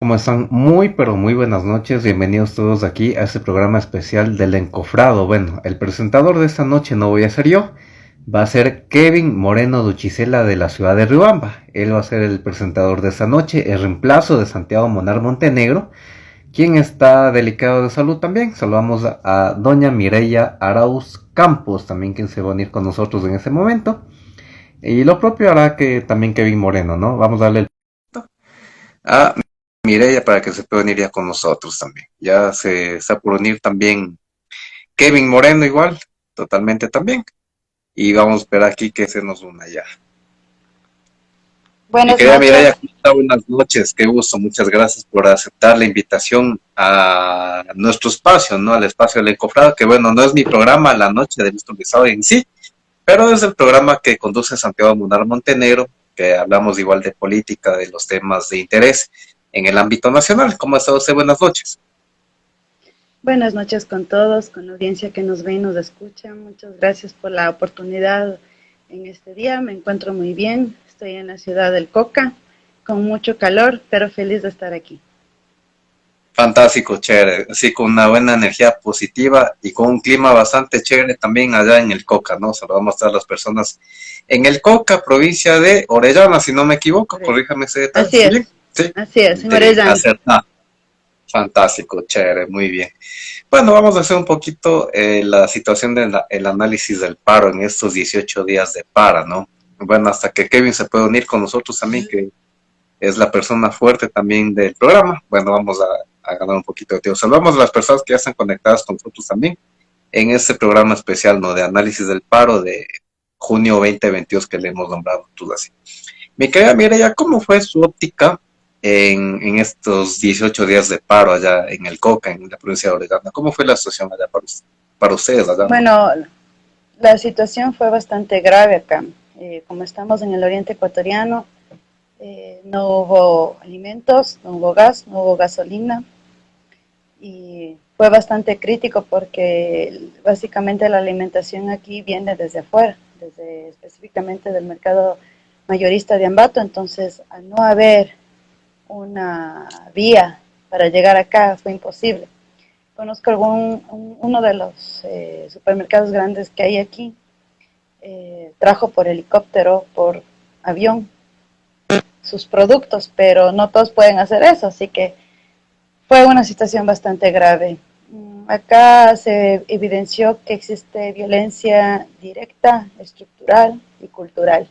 ¿Cómo están? Muy pero muy buenas noches, bienvenidos todos aquí a este programa especial del Encofrado. Bueno, el presentador de esta noche no voy a ser yo, va a ser Kevin Moreno Duchicela de la ciudad de Riobamba. Él va a ser el presentador de esta noche, el reemplazo de Santiago Monar Montenegro, quien está delicado de salud también. Saludamos a doña Mireya Arauz Campos, también quien se va a unir con nosotros en este momento. Y lo propio hará que también Kevin Moreno, ¿no? Vamos a darle el a Mireya para que se pueda unir ya con nosotros también. Ya se está por unir también Kevin Moreno igual, totalmente también. Y vamos a esperar aquí que se nos una ya. Mi Buenas querida Mireya, noches. ¿cómo está? Buenas noches, qué gusto, muchas gracias por aceptar la invitación a nuestro espacio, ¿no? Al espacio del Encofrado, que bueno, no es mi programa La Noche del Historizado en sí, pero es el programa que conduce Santiago Munar Montenegro, que hablamos igual de política, de los temas de interés en el ámbito nacional. ¿Cómo ha estado usted? Buenas noches. Buenas noches con todos, con la audiencia que nos ve y nos escucha. Muchas gracias por la oportunidad en este día. Me encuentro muy bien. Estoy en la ciudad del Coca, con mucho calor, pero feliz de estar aquí. Fantástico, chévere, así con una buena energía positiva y con un clima bastante chévere también allá en el Coca, ¿no? Saludamos a todas las personas en el Coca, provincia de Orellana, si no me equivoco, Correcto. corríjame ese detalle también. Sí, Así es, en de Orellana. acertar. Fantástico, chévere, muy bien. Bueno, vamos a hacer un poquito la situación del análisis del paro en estos 18 días de para, ¿no? Bueno, hasta que Kevin se pueda unir con nosotros también, que es la persona fuerte también del programa. Bueno, vamos a ganar un poquito de tiempo. Saludamos a las personas que ya están conectadas con nosotros también en este programa especial, ¿no? De análisis del paro de junio 2022 que le hemos nombrado tú así. Mi querida Mireya, ¿cómo fue su óptica en estos 18 días de paro allá en el Coca, en la provincia de Orellana? ¿Cómo fue la situación allá para ustedes allá, no? Bueno, la situación fue bastante grave acá. Como estamos en el oriente ecuatoriano, no hubo alimentos, no hubo gas, no hubo gasolina. Y fue bastante crítico porque básicamente la alimentación aquí viene desde afuera, desde específicamente del mercado mayorista de Ambato. Entonces, al no haber una vía para llegar acá, fue imposible. Conozco uno de los supermercados grandes que hay aquí, trajo por helicóptero, por avión, sus productos, pero no todos pueden hacer eso, así que fue una situación bastante grave. Acá se evidenció que existe violencia directa, estructural y cultural.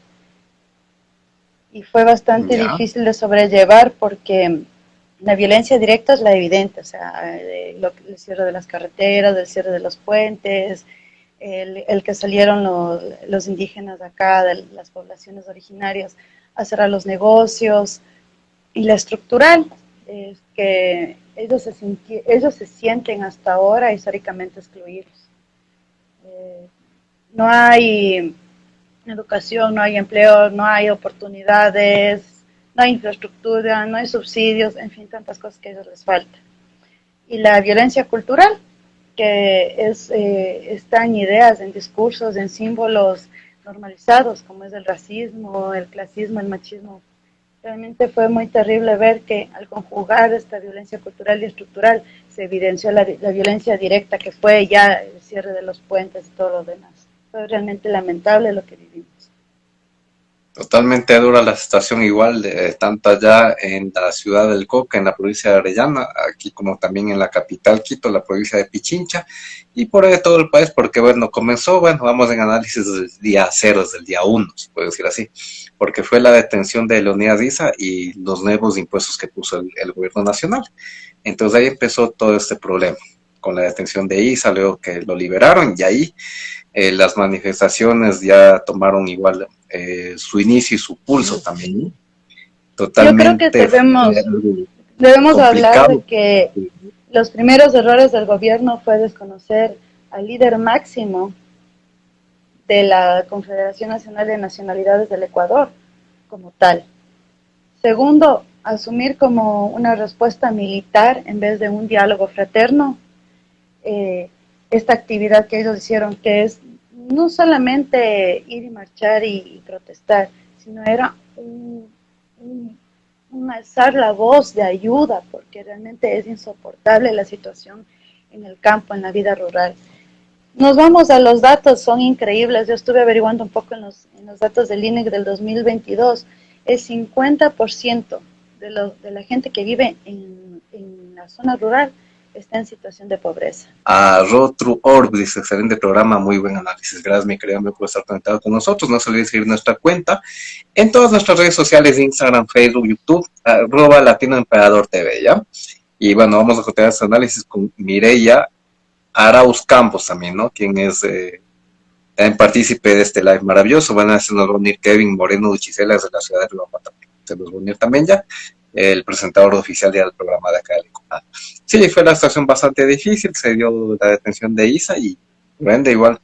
Y fue bastante Ya, difícil de sobrellevar porque la violencia directa es la evidente, o sea, el cierre de las carreteras, el cierre de los puentes, el que salieron los indígenas acá, de las poblaciones originarias, a cerrar los negocios. Y la estructural es que ellos se sienten hasta ahora históricamente excluidos. Eh, no hay educación, no hay empleo, no hay oportunidades, no hay infraestructura, no hay subsidios, en fin, tantas cosas que a ellos les falta. Y la violencia cultural, que está en ideas, en discursos, en símbolos normalizados, como es el racismo, el clasismo, el machismo. Realmente fue muy terrible ver que al conjugar esta violencia cultural y estructural se evidenció la violencia directa que fue ya el cierre de los puentes y todo lo demás. Fue realmente lamentable lo que vivimos. totalmente dura la situación igual, tanto allá en la ciudad del Coca, en la provincia de Orellana, aquí como también en la capital Quito, la provincia de Pichincha, y por ahí todo el país, porque bueno, comenzó, bueno, vamos en análisis desde el día cero, desde el día uno, se puede decir así, porque fue la detención de Leonidas Issa y los nuevos impuestos que puso el gobierno nacional. Entonces ahí empezó todo este problema, con la detención de Issa, luego que lo liberaron, y ahí las manifestaciones ya tomaron igual su inicio y su pulso también. Yo creo que Totalmente debemos hablar de complicado. que los primeros errores del gobierno fue desconocer al líder máximo de la Confederación Nacional de Nacionalidades del Ecuador como tal. Segundo, asumir como una respuesta militar en vez de un diálogo fraterno eh, esta actividad que ellos hicieron, que es no solamente ir y marchar y protestar, sino era un un alzar la voz de ayuda, porque realmente es insoportable la situación en el campo, en la vida rural. Nos vamos a los datos, son increíbles. Yo estuve averiguando un poco en los datos del INEC del 2022. El 50% de la gente que vive en la zona rural está en situación de pobreza. A Rotru Orb dice, excelente programa, muy buen análisis. Gracias, mi querido amigo, por estar conectado con nosotros. No se olviden seguir nuestra cuenta en todas nuestras redes sociales, Instagram, Facebook, YouTube, @LatinoEmperadorTV, ¿ya? Y bueno, vamos a continuar este análisis con Mireia Arauz Campos también, ¿no? Quien es también partícipe de este live maravilloso. Van a se nos va a unir Kevin Moreno Duchicelas de la ciudad de Riobamba también. Se nos va a unir también ya el presentador oficial del programa de acá de Lecumán. Sí, fue la situación bastante difícil, se dio la detención de Isa y vende igual.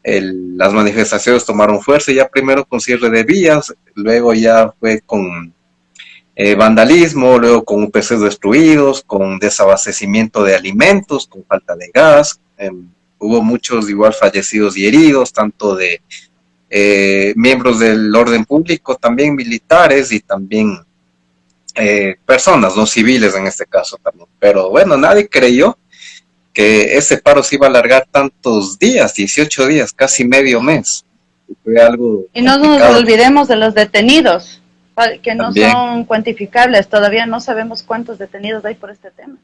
Las manifestaciones tomaron fuerza, ya primero con cierre de vías, luego ya fue con vandalismo, luego con UPCs destruidos, con desabastecimiento de alimentos, con falta de gas. Hubo muchos igual fallecidos y heridos, tanto de miembros del orden público, también militares y también personas, no civiles en este caso también. Pero bueno, nadie creyó que ese paro se iba a alargar tantos días, 18 días, casi medio mes. Fue algo y no nos complicado. olvidemos de los detenidos, que no También. son cuantificables. Todavía no sabemos cuántos detenidos hay por este tema.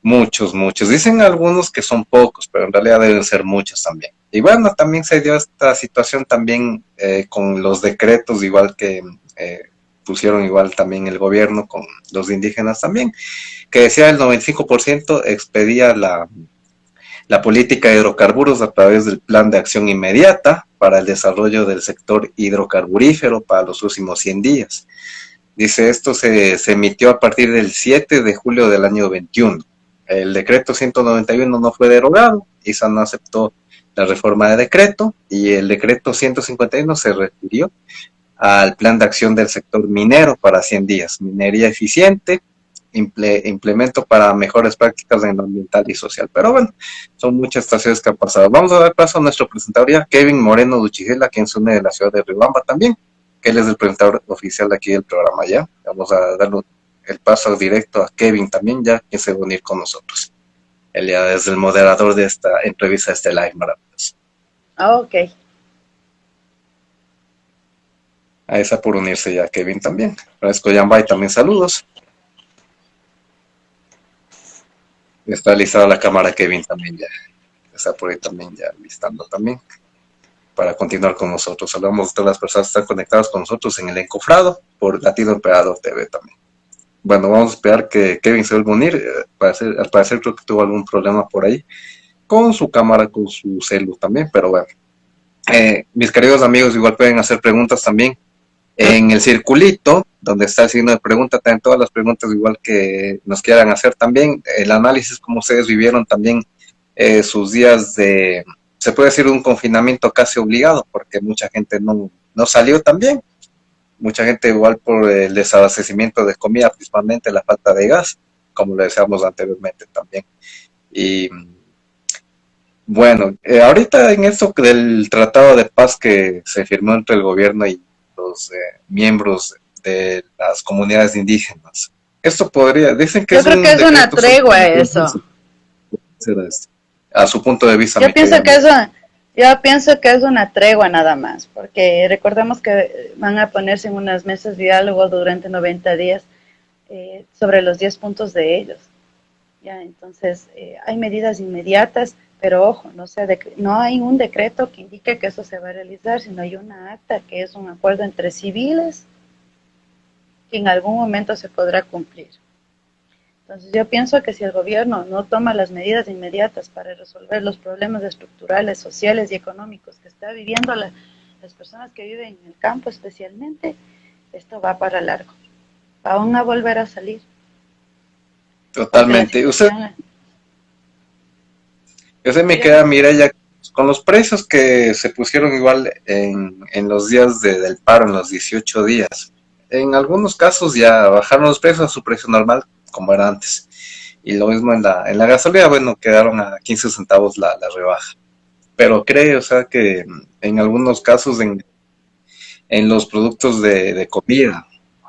Muchos. Dicen algunos que son pocos, pero en realidad deben ser muchos también. Y bueno, también se dio esta situación también con los decretos, igual que pusieron igual también el gobierno con los indígenas también, que decía el 95% expedía la política de hidrocarburos a través del plan de acción inmediata para el desarrollo del sector hidrocarburífero para los próximos 100 días. Dice, esto se emitió a partir del 7 de julio del año 21. El decreto 191 no fue derogado, ISA no aceptó la reforma de decreto y el decreto 151 se refirió al plan de acción del sector minero para 100 días, minería eficiente, implemento para mejores prácticas en lo ambiental y social. Pero bueno, son muchas estaciones que han pasado. Vamos a dar paso a nuestro presentador ya, Kevin Moreno Duchigela, quien se une de la ciudad de Riobamba también, que él es el presentador oficial de aquí del programa ya. Vamos a darle el paso directo a Kevin también ya, que se va a unir con nosotros. Él ya es el moderador de esta entrevista, este live maravilloso. Ok. Ahí está por unirse ya Kevin también. Francisco Yambay también saludos. Está listada la cámara Kevin también ya. Está por ahí también ya listando también. Para continuar con nosotros. Saludamos a todas las personas que están conectadas con nosotros en el Encofrado por Latino Emperador TV también. Bueno, vamos a esperar que Kevin se vuelva a unir. Al parecer creo que tuvo algún problema por ahí con su cámara, con su celu también, pero bueno. Mis queridos amigos igual pueden hacer preguntas también en el circulito, donde está el signo de pregunta, también todas las preguntas igual que nos quieran hacer también, el análisis como ustedes vivieron también sus días de, se puede decir, un confinamiento casi obligado, porque mucha gente no salió también, mucha gente igual por el desabastecimiento de comida, principalmente la falta de gas, como lo decíamos anteriormente también. Y bueno, ahorita en esto del tratado de paz que se firmó entre el gobierno y los miembros de las comunidades indígenas. Esto podría, dicen que yo creo que es una tregua eso. A su punto de vista. Yo pienso que es una tregua nada más, porque recordemos que van a ponerse en unas mesas de diálogo durante 90 días sobre los 10 puntos de ellos. Ya, entonces, hay medidas inmediatas, pero ojo, no hay un decreto que indique que eso se va a realizar, sino hay una acta que es un acuerdo entre civiles que en algún momento se podrá cumplir. Entonces yo pienso que si el gobierno no toma las medidas inmediatas para resolver los problemas estructurales, sociales y económicos que está viviendo las personas que viven en el campo especialmente, esto va para largo, van a volver a salir. Totalmente. Usted me queda, Mireia, con los precios que se pusieron igual en los días del paro, en los 18 días. En algunos casos ya bajaron los precios a su precio normal, como era antes. Y lo mismo en la gasolina, bueno, quedaron a 15 centavos la rebaja. Pero creo, o sea, que en algunos casos en los productos de comida,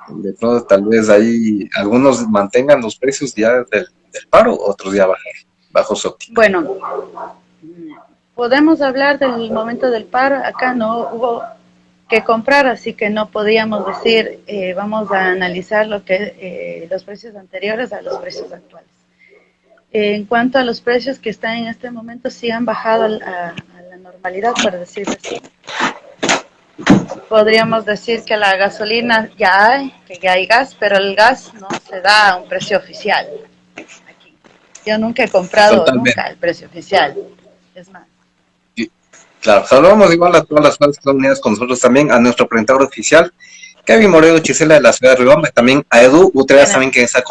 De pronto tal vez ahí algunos mantengan los precios ya del paro, otros ya bajar, bajo su óptica. Bueno, podemos hablar del momento del paro. Acá no hubo que comprar, así que no podíamos decir vamos a analizar lo que los precios anteriores a los precios actuales. En cuanto a los precios que están en este momento, sí han bajado a la normalidad, por decirlo así. Podríamos decir que la gasolina ya hay, que ya hay gas, pero el gas no se da a un precio oficial aquí. Yo nunca he comprado Totalmente. nunca el precio oficial, es más. Y, claro, saludamos igual a todas las fuerzas que están unidas con nosotros también, a nuestro presentador oficial, Kevin Moreno Chisela de la ciudad de Riobamba, también a Edu Utreas Buenas. también que está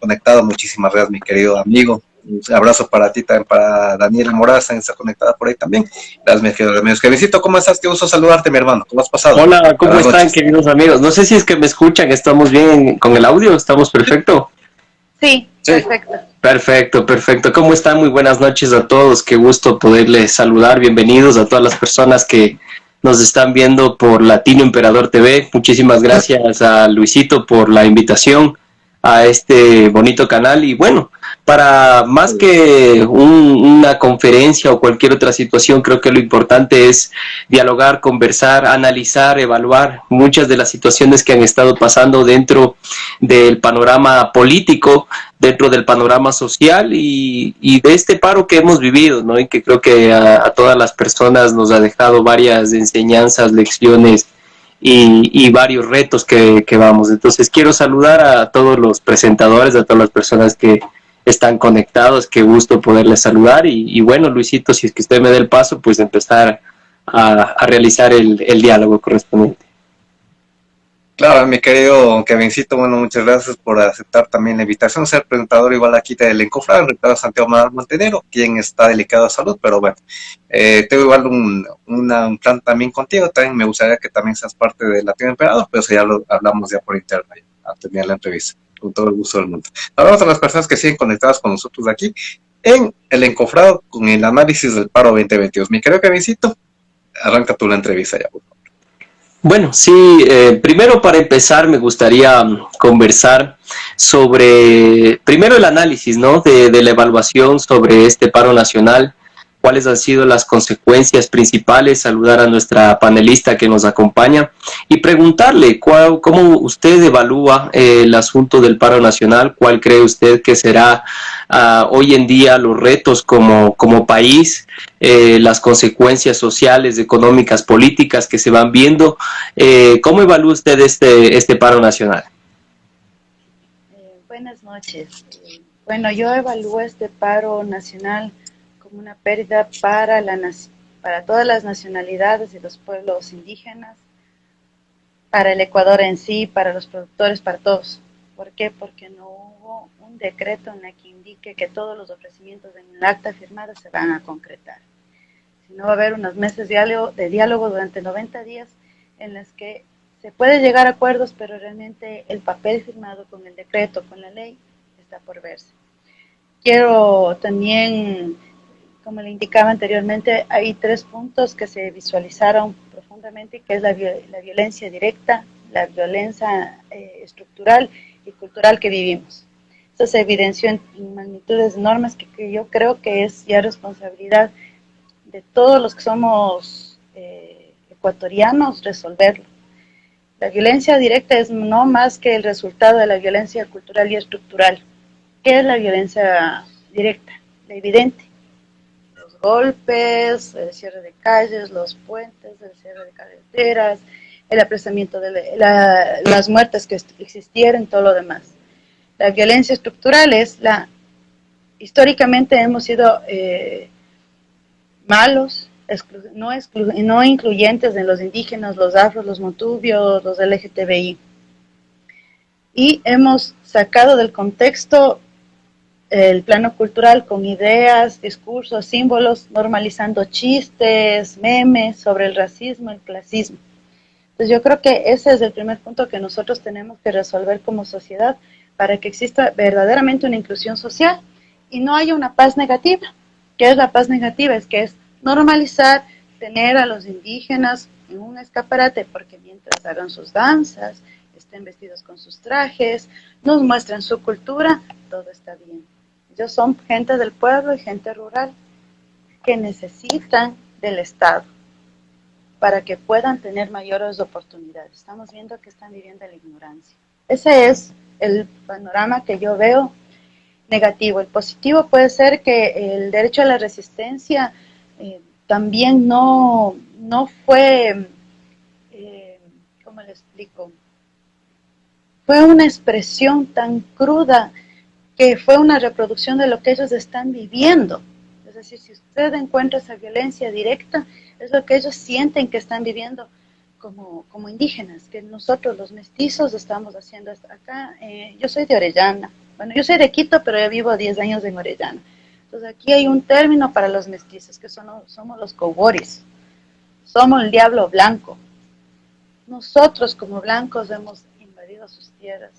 conectado. Muchísimas gracias, mi querido amigo. Un abrazo para ti, también para Daniela Moraza, que está conectada por ahí también. Gracias, mis queridos amigos. Kevincito, ¿cómo estás? Qué gusto saludarte, mi hermano. ¿Cómo has pasado? Hola, ¿cómo Buenas están, noches. queridos amigos? No sé si es que me escuchan, ¿estamos bien con el audio? ¿Estamos perfecto? Sí, Sí. perfecto. Perfecto. ¿Cómo están? Muy buenas noches a todos. Qué gusto poderles saludar. Bienvenidos a todas las personas que nos están viendo por Latino Emperador TV. Muchísimas gracias a Luisito por la invitación a este bonito canal. Y bueno, para más que una conferencia o cualquier otra situación, creo que lo importante es dialogar, conversar, analizar, evaluar muchas de las situaciones que han estado pasando dentro del panorama político, dentro del panorama social y de este paro que hemos vivido, ¿no? Y que creo que a todas las personas nos ha dejado varias enseñanzas, lecciones y varios retos que vamos. Entonces quiero saludar a todos los presentadores, a todas las personas que están conectados, qué gusto poderles saludar y bueno, Luisito, si es que usted me da el paso, pues empezar a realizar el diálogo correspondiente. Claro, mi querido Kevincito, bueno, muchas gracias por aceptar también la invitación, ser presentador igual aquí del Encofrado, el rector Santiago Montenegro, quien está delicado de salud, pero bueno, tengo igual un plan también contigo, también me gustaría que también seas parte de Latino Emperador, pero eso ya lo hablamos ya por interno, ya, a terminar la entrevista, con todo el gusto del mundo. Hablamos a las personas que siguen conectadas con nosotros aquí, en el Encofrado, con el análisis del paro 2022. Mi querido Kevincito, arranca tú la entrevista ya, por favor. Bueno, sí, primero para empezar me gustaría conversar sobre, primero el análisis, ¿no? De la evaluación sobre este paro nacional, cuáles han sido las consecuencias principales, saludar a nuestra panelista que nos acompaña y preguntarle cómo usted evalúa el asunto del paro nacional, cuál cree usted que será hoy en día los retos como país, las consecuencias sociales, económicas, políticas que se van viendo. ¿Cómo evalúa usted este paro nacional? Buenas noches. Bueno, yo evalúo este paro nacional como una pérdida para todas las nacionalidades y los pueblos indígenas, para el Ecuador en sí, para los productores, para todos. ¿Por qué? Porque no hubo un decreto en el que indique que todos los ofrecimientos en el acta firmada se van a concretar. Si no, va a haber unos meses de diálogo durante 90 días en los que se puede llegar a acuerdos, pero realmente el papel firmado con el decreto, con la ley, está por verse. Quiero también, como le indicaba anteriormente, hay 3 puntos que se visualizaron profundamente, que es la violencia directa, la violencia estructural y cultural que vivimos. Esto se evidenció en magnitudes enormes que yo creo que es ya responsabilidad de todos los que somos ecuatorianos resolverlo. La violencia directa es no más que el resultado de la violencia cultural y estructural. ¿Qué es la violencia directa? La evidente. Los golpes, el cierre de calles, los puentes, el cierre de carreteras, el apresamiento de las muertes que existieron, todo lo demás. La violencia estructural es históricamente hemos sido malos, no incluyentes en los indígenas, los afros, los montubios, los LGTBI. Y hemos sacado del contexto el plano cultural con ideas, discursos, símbolos, normalizando chistes, memes sobre el racismo, el clasismo. Entonces yo creo que ese es el primer punto que nosotros tenemos que resolver como sociedad para que exista verdaderamente una inclusión social y no haya una paz negativa. ¿Qué es la paz negativa? Es que es normalizar, tener a los indígenas en un escaparate, porque mientras hagan sus danzas, estén vestidos con sus trajes, nos muestren su cultura, todo está bien. Ellos son gente del pueblo y gente rural que necesitan del Estado para que puedan tener mayores oportunidades. Estamos viendo que están viviendo en la ignorancia. Ese es el panorama que yo veo negativo. El positivo puede ser que el derecho a la resistencia también no fue, ¿cómo le explico? Fue una expresión tan cruda que fue una reproducción de lo que ellos están viviendo. Es decir, si usted encuentra esa violencia directa, es lo que ellos sienten que están viviendo como indígenas, que nosotros los mestizos estamos haciendo esto. Acá, yo soy de Orellana. Bueno, yo soy de Quito, pero yo vivo 10 años en Orellana. Entonces aquí hay un término para los mestizos, que somos los coboris. Somos el diablo blanco. Nosotros como blancos hemos invadido sus tierras,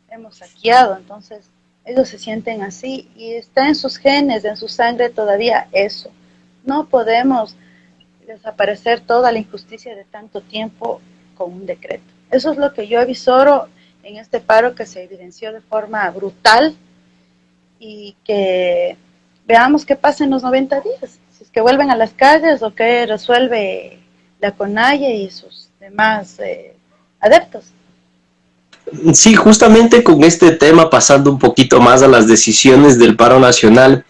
hemos saqueado, entonces ellos se sienten así y está en sus genes, en su sangre todavía eso. No podemos desaparecer toda la injusticia de tanto tiempo con un decreto. Eso es lo que yo avisoro en este paro que se evidenció de forma brutal y que veamos qué pasa en los 90 días, si es que vuelven a las calles o qué resuelve la CONAIE y sus demás adeptos. Sí, justamente con este tema, pasando un poquito más a las decisiones del paro nacional,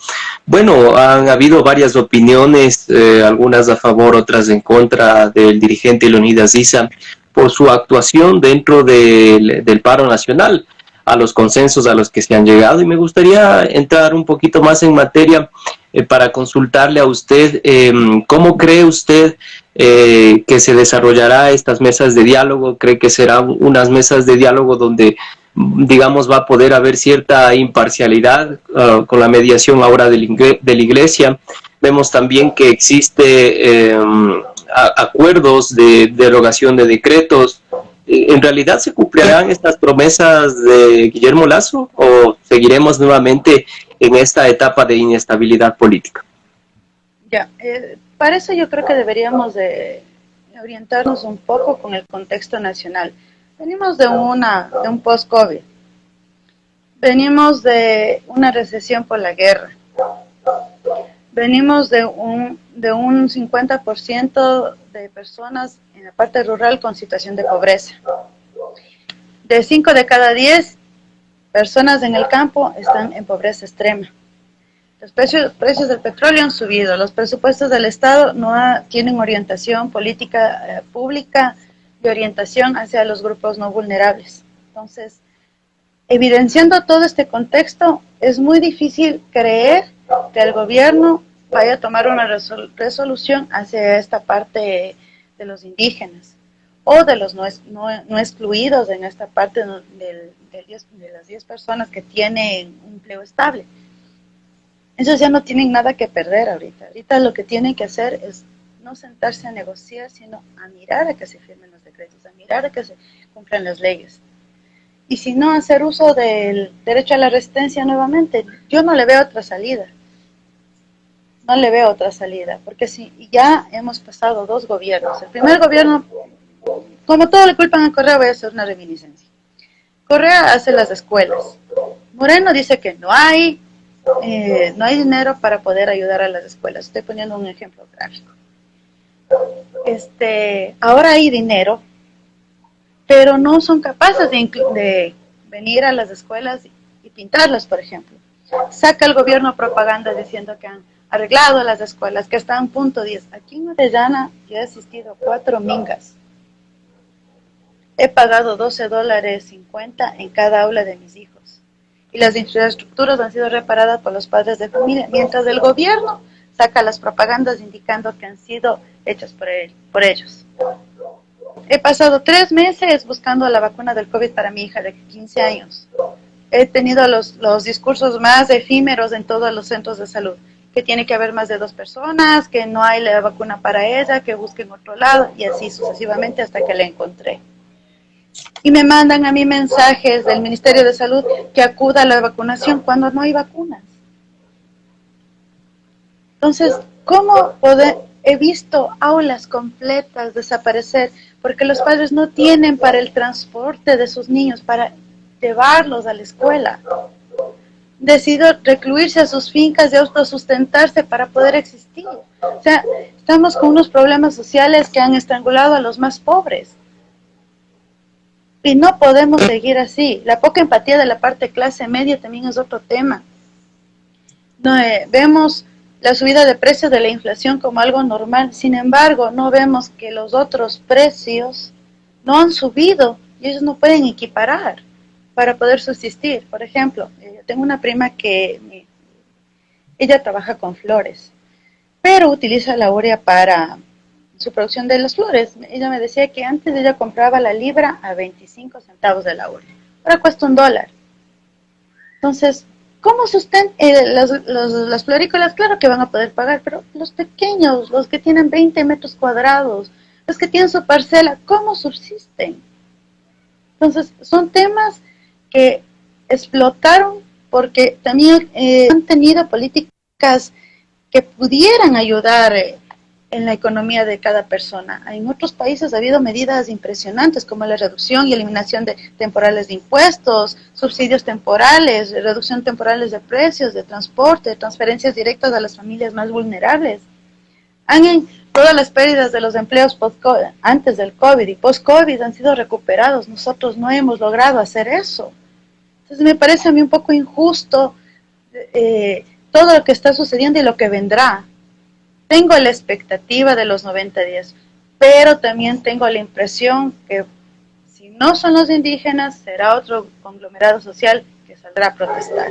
bueno, han habido varias opiniones, algunas a favor, otras en contra del dirigente Leonidas Issa por su actuación dentro del paro nacional, a los consensos a los que se han llegado, y me gustaría entrar un poquito más en materia para consultarle a usted, ¿cómo cree usted que se desarrollará estas mesas de diálogo? ¿Cree que serán unas mesas de diálogo donde, digamos, va a poder haber cierta imparcialidad con la mediación ahora de la Iglesia? Vemos también que existe acuerdos de derogación de decretos. ¿En realidad se cumplirán estas promesas de Guillermo Lasso o seguiremos nuevamente en esta etapa de inestabilidad política? Ya, para eso yo creo que deberíamos de orientarnos un poco con el contexto nacional. Venimos de un post-COVID, venimos de una recesión por la guerra, venimos de un 50% de personas en la parte rural con situación de pobreza. De 5 de cada 10 personas en el campo están en pobreza extrema. Los precios del petróleo han subido, los presupuestos del Estado no tienen orientación política pública de orientación hacia los grupos no vulnerables. Entonces, evidenciando todo este contexto, es muy difícil creer que el gobierno vaya a tomar una resolución hacia esta parte de los indígenas o de los no excluidos en esta parte de las 10 personas que tienen un empleo estable. Ellos ya no tienen nada que perder ahorita. Ahorita lo que tienen que hacer es no sentarse a negociar, sino a mirar a que se firmen los decretos, a mirar a que se cumplan las leyes. Y si no, hacer uso del derecho a la resistencia nuevamente. Yo no le veo otra salida. No le veo otra salida, porque si ya hemos pasado 2 gobiernos. El primer gobierno, como todo le culpan a Correa, voy a hacer una reminiscencia. Correa hace las escuelas. Moreno dice que no hay dinero para poder ayudar a las escuelas. Estoy poniendo un ejemplo gráfico. Ahora hay dinero, pero no son capaces de venir a las escuelas y pintarlas, por ejemplo. Saca el gobierno propaganda diciendo que han arreglado las escuelas, que están punto 10. Aquí en Orellana yo he asistido a 4 mingas. He pagado $12.50 en cada aula de mis hijos. Y las infraestructuras han sido reparadas por los padres de familia, mientras el gobierno saca las propagandas indicando que han sido hechas por ellos. He pasado 3 meses buscando la vacuna del COVID para mi hija de 15 años. He tenido los discursos más efímeros en todos los centros de salud, que tiene que haber más de 2 personas, que no hay la vacuna para ella, que busquen otro lado, y así sucesivamente hasta que la encontré. Y me mandan a mí mensajes del Ministerio de Salud que acuda a la vacunación cuando no hay vacunas. Entonces, ¿cómo poder? he visto aulas completas desaparecer porque los padres no tienen para el transporte de sus niños, para llevarlos a la escuela. Decidió recluirse a sus fincas y autosustentarse para poder existir. O sea, estamos con unos problemas sociales que han estrangulado a los más pobres. Y no podemos seguir así. La poca empatía de la parte clase media también es otro tema. No, vemos la subida de precios de la inflación como algo normal, sin embargo, no vemos que los otros precios no han subido y ellos no pueden equiparar para poder subsistir. Por ejemplo, tengo una prima que ella trabaja con flores, pero utiliza la urea para su producción de las flores. Ella me decía que antes ella compraba la libra a 25 centavos de la urea, ahora cuesta $1. Entonces, ¿cómo sustentan las florícolas? Claro que van a poder pagar, pero los pequeños, los que tienen 20 metros cuadrados, los que tienen su parcela, ¿cómo subsisten? Entonces, son temas que explotaron porque también han tenido políticas que pudieran ayudar en la economía de cada persona. En otros países ha habido medidas impresionantes como la reducción y eliminación de temporales de impuestos, subsidios temporales, reducción temporales de precios, de transporte, transferencias directas a las familias más vulnerables. Todas las pérdidas de los empleos antes del COVID y post-COVID han sido recuperados. Nosotros no hemos logrado hacer eso. Entonces me parece a mí un poco injusto todo lo que está sucediendo y lo que vendrá. Tengo la expectativa de los 90 días, pero también tengo la impresión que si no son los indígenas, será otro conglomerado social que saldrá a protestar.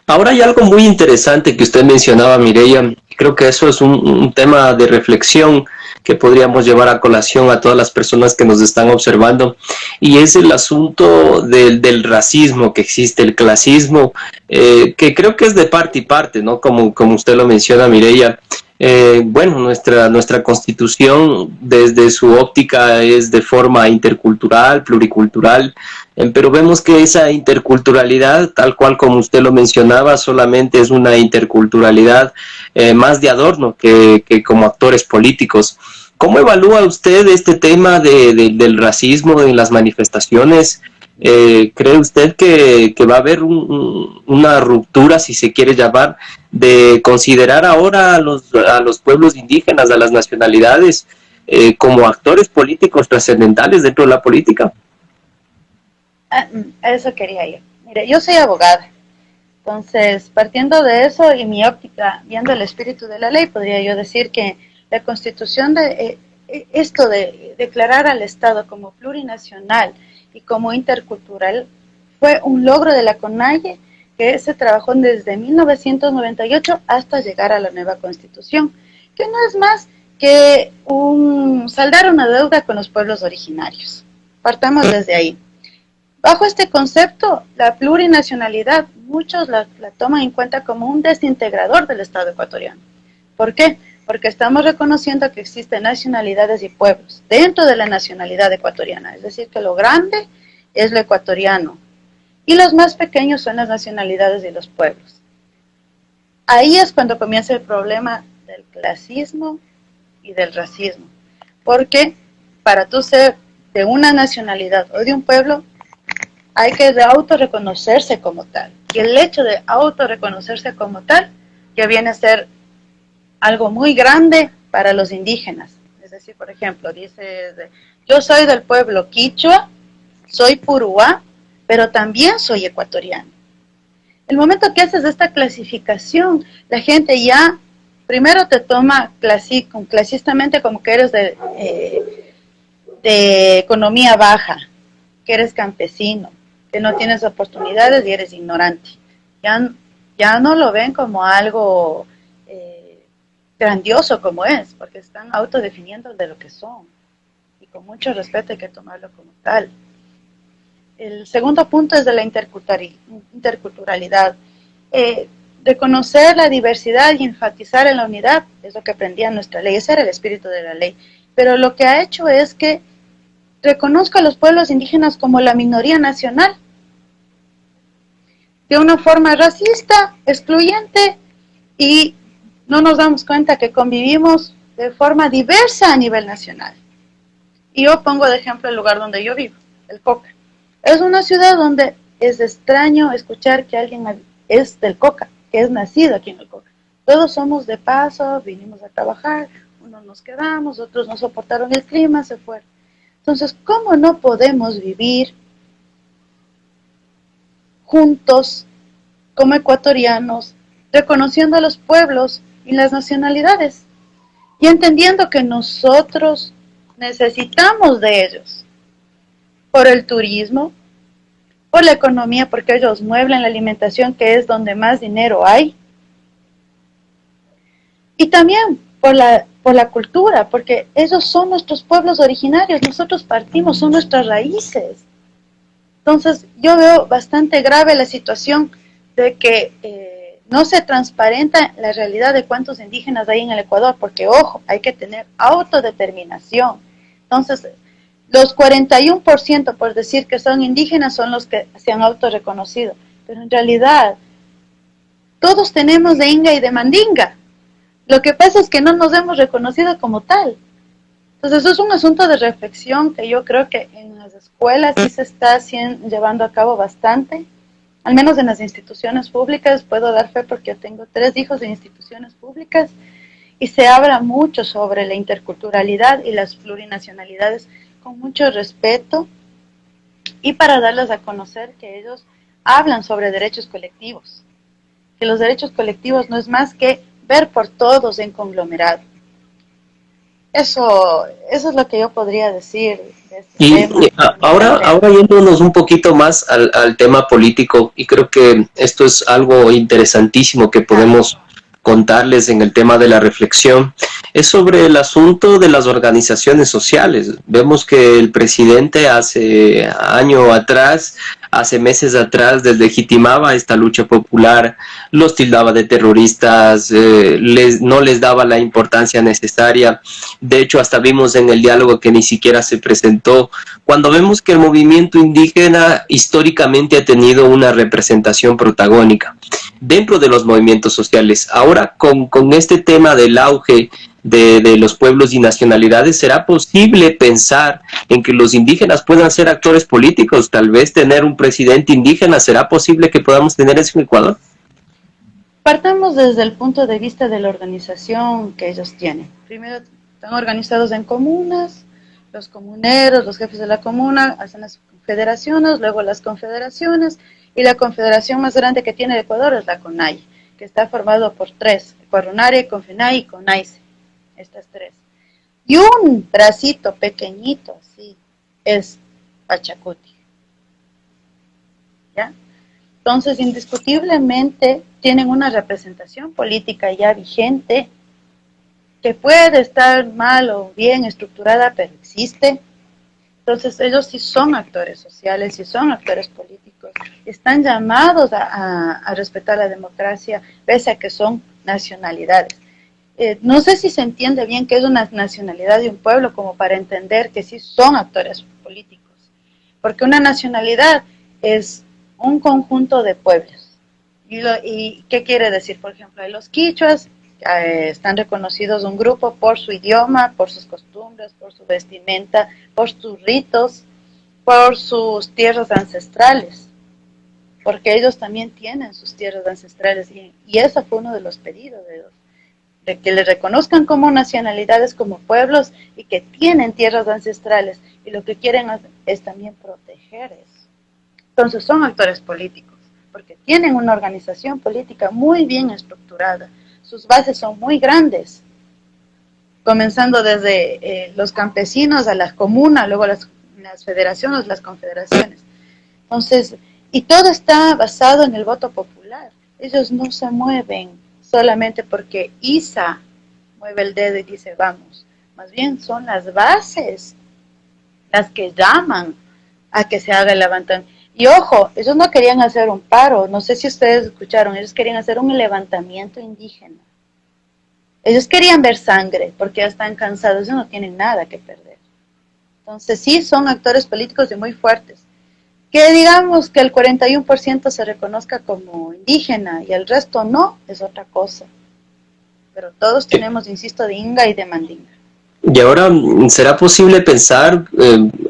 Ahora hay algo muy interesante que usted mencionaba, Mireia. Creo que eso es un tema de reflexión que podríamos llevar a colación a todas las personas que nos están observando, y es el asunto del racismo que existe, el clasismo, que creo que es de parte y parte, ¿no? Como usted lo menciona, Mireia. Bueno, nuestra constitución desde su óptica es de forma intercultural, pluricultural, pero vemos que esa interculturalidad, tal cual como usted lo mencionaba, solamente es una interculturalidad más de adorno que como actores políticos. ¿Cómo evalúa usted este tema del racismo en las manifestaciones? ¿Cree usted que va a haber una ruptura, si se quiere llamar, de considerar ahora a los pueblos indígenas, a las nacionalidades, como actores políticos trascendentales dentro de la política? A eso quería ir. Mire, yo soy abogada, entonces partiendo de eso y mi óptica, viendo el espíritu de la ley, podría yo decir que la Constitución esto de declarar al Estado como plurinacional y como intercultural fue un logro de la CONAIE que se trabajó desde 1998 hasta llegar a la nueva Constitución, que no es más que saldar una deuda con los pueblos originarios. Partamos desde ahí. Bajo este concepto, la plurinacionalidad, muchos la toman en cuenta como un desintegrador del Estado ecuatoriano. ¿Por qué? Porque estamos reconociendo que existen nacionalidades y pueblos dentro de la nacionalidad ecuatoriana, es decir, que lo grande es lo ecuatoriano y los más pequeños son las nacionalidades y los pueblos. Ahí es cuando comienza el problema del clasismo y del racismo, porque para tú ser de una nacionalidad o de un pueblo, hay que autorreconocerse como tal, y el hecho de autorreconocerse como tal, que viene a ser algo muy grande para los indígenas. Es decir, por ejemplo, dice, yo soy del pueblo quichua, soy puruá, pero también soy ecuatoriano. El momento que haces esta clasificación, la gente ya primero te toma clasistamente como que eres de economía baja, que eres campesino, que no tienes oportunidades y eres ignorante. Ya no lo ven como algo grandioso como es, porque están autodefiniendo de lo que son. Y con mucho respeto hay que tomarlo como tal. El segundo punto es de la interculturalidad. Reconocer la diversidad y enfatizar en la unidad es lo que aprendía nuestra ley, ese era el espíritu de la ley. Pero lo que ha hecho es que reconozca a los pueblos indígenas como la minoría nacional, de una forma racista, excluyente y no nos damos cuenta que convivimos de forma diversa a nivel nacional. Y yo pongo de ejemplo el lugar donde yo vivo, el Coca. Es una ciudad donde es extraño escuchar que alguien es del Coca, que es nacido aquí en el Coca. Todos somos de paso, vinimos a trabajar, unos nos quedamos, otros no soportaron el clima, se fueron. Entonces, ¿cómo no podemos vivir juntos como ecuatorianos, reconociendo a los pueblos y las nacionalidades y entendiendo que nosotros necesitamos de ellos por el turismo, por la economía, porque ellos mueven la alimentación, que es donde más dinero hay, y también por la cultura, porque ellos son nuestros pueblos originarios, nosotros partimos, son nuestras raíces. Entonces yo veo bastante grave la situación de que no se transparenta la realidad de cuántos indígenas hay en el Ecuador, porque ojo, hay que tener autodeterminación. Entonces, los 41%, por decir que son indígenas, son los que se han autorreconocido, pero en realidad todos tenemos de Inga y de Mandinga. Lo que pasa es que no nos hemos reconocido como tal. Entonces, eso es un asunto de reflexión que yo creo que en las escuelas sí se está llevando a cabo bastante, al menos en las instituciones públicas. Puedo dar fe porque yo tengo 3 hijos de instituciones públicas y se habla mucho sobre la interculturalidad y las plurinacionalidades con mucho respeto y para darles a conocer que ellos hablan sobre derechos colectivos, que los derechos colectivos no es más que ver por todos en conglomerado. Eso es lo que yo podría decir de este tema. Ahora yéndonos un poquito más al tema político, y creo que esto es algo interesantísimo que podemos contarles en el tema de la reflexión, es sobre el asunto de las organizaciones sociales. Vemos que el presidente hace meses atrás, deslegitimaba esta lucha popular, los tildaba de terroristas, no les daba la importancia necesaria. De hecho, hasta vimos en el diálogo que ni siquiera se presentó, cuando vemos que el movimiento indígena históricamente ha tenido una representación protagónica dentro de los movimientos sociales. Ahora, con este tema del auge de los pueblos y nacionalidades, ¿será posible pensar en que los indígenas puedan ser actores políticos? Tal vez tener un presidente indígena, ¿será posible que podamos tener eso en Ecuador? Partamos desde el punto de vista de la organización que ellos tienen. Primero están organizados en comunas, los comuneros, los jefes de la comuna hacen las federaciones, luego las confederaciones, y la confederación más grande que tiene el Ecuador es la CONAIE, que está formado por 3, Ecuarunare, CONFENAI y CONAICE, estas 3. Y un bracito pequeñito así es Pachacuti. ¿Ya? Entonces, indiscutiblemente tienen una representación política ya vigente, que puede estar mal o bien estructurada, pero existe. Entonces, ellos sí son actores sociales, sí son actores políticos, están llamados a respetar la democracia, pese a que son nacionalidades. No sé si se entiende bien qué es una nacionalidad de un pueblo, como para entender que sí son actores políticos, porque una nacionalidad es un conjunto de pueblos. ¿Y qué quiere decir? Por ejemplo, los quichuas están reconocidos un grupo por su idioma, por sus costumbres, por su vestimenta, por sus ritos, por sus tierras ancestrales, porque ellos también tienen sus tierras ancestrales, y eso fue uno de los pedidos de ellos, de que les reconozcan como nacionalidades, como pueblos, y que tienen tierras ancestrales, y lo que quieren es también proteger eso. Entonces son actores políticos, porque tienen una organización política muy bien estructurada, sus bases son muy grandes, comenzando desde los campesinos a las comunas, luego las federaciones, las confederaciones. Entonces, y todo está basado en el voto popular. Ellos no se mueven solamente porque ISA mueve el dedo y dice vamos. Más bien son las bases las que llaman a que se haga el levantamiento. Y ojo, ellos no querían hacer un paro, no sé si ustedes escucharon, ellos querían hacer un levantamiento indígena. Ellos querían ver sangre, porque ya están cansados, ellos no tienen nada que perder. Entonces sí, son actores políticos y muy fuertes. Que digamos que el 41% se reconozca como indígena y el resto no, es otra cosa. pero todos tenemos, insisto, de Inga y de Mandinga. Y ahora, ¿será posible pensar,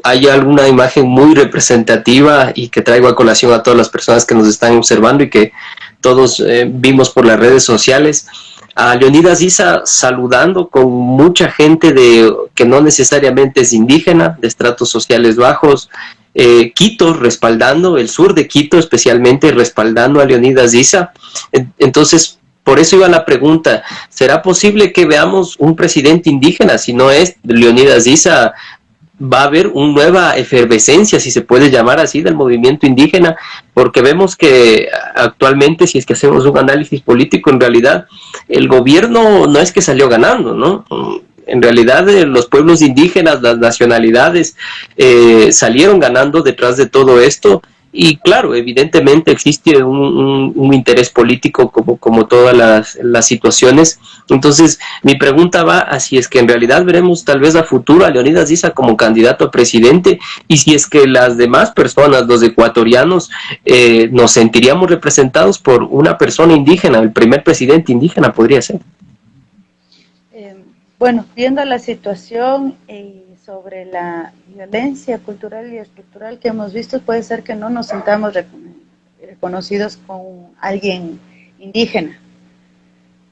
hay alguna imagen muy representativa y que traigo a colación a todas las personas que nos están observando y que todos vimos por las redes sociales, a Leonidas Issa saludando con mucha gente que no necesariamente es indígena, de estratos sociales bajos, Quito respaldando, el sur de Quito especialmente respaldando a Leonidas Issa? Entonces, por eso iba la pregunta, ¿será posible que veamos un presidente indígena? Si no es Leonidas Issa, va a haber una nueva efervescencia, si se puede llamar así, del movimiento indígena, porque vemos que actualmente, si es que hacemos un análisis político, en realidad el gobierno no es que salió ganando, ¿no? En realidad los pueblos indígenas, las nacionalidades salieron ganando detrás de todo esto. Y claro, evidentemente existe un interés político como todas las situaciones. Entonces, mi pregunta va a si es que en realidad veremos tal vez a futuro a Leonidas Issa como candidato a presidente, y si es que las demás personas, los ecuatorianos, nos sentiríamos representados por una persona indígena, el primer presidente indígena podría ser. Bueno, viendo la situación sobre la violencia cultural y estructural que hemos visto, puede ser que no nos sintamos reconocidos con alguien indígena,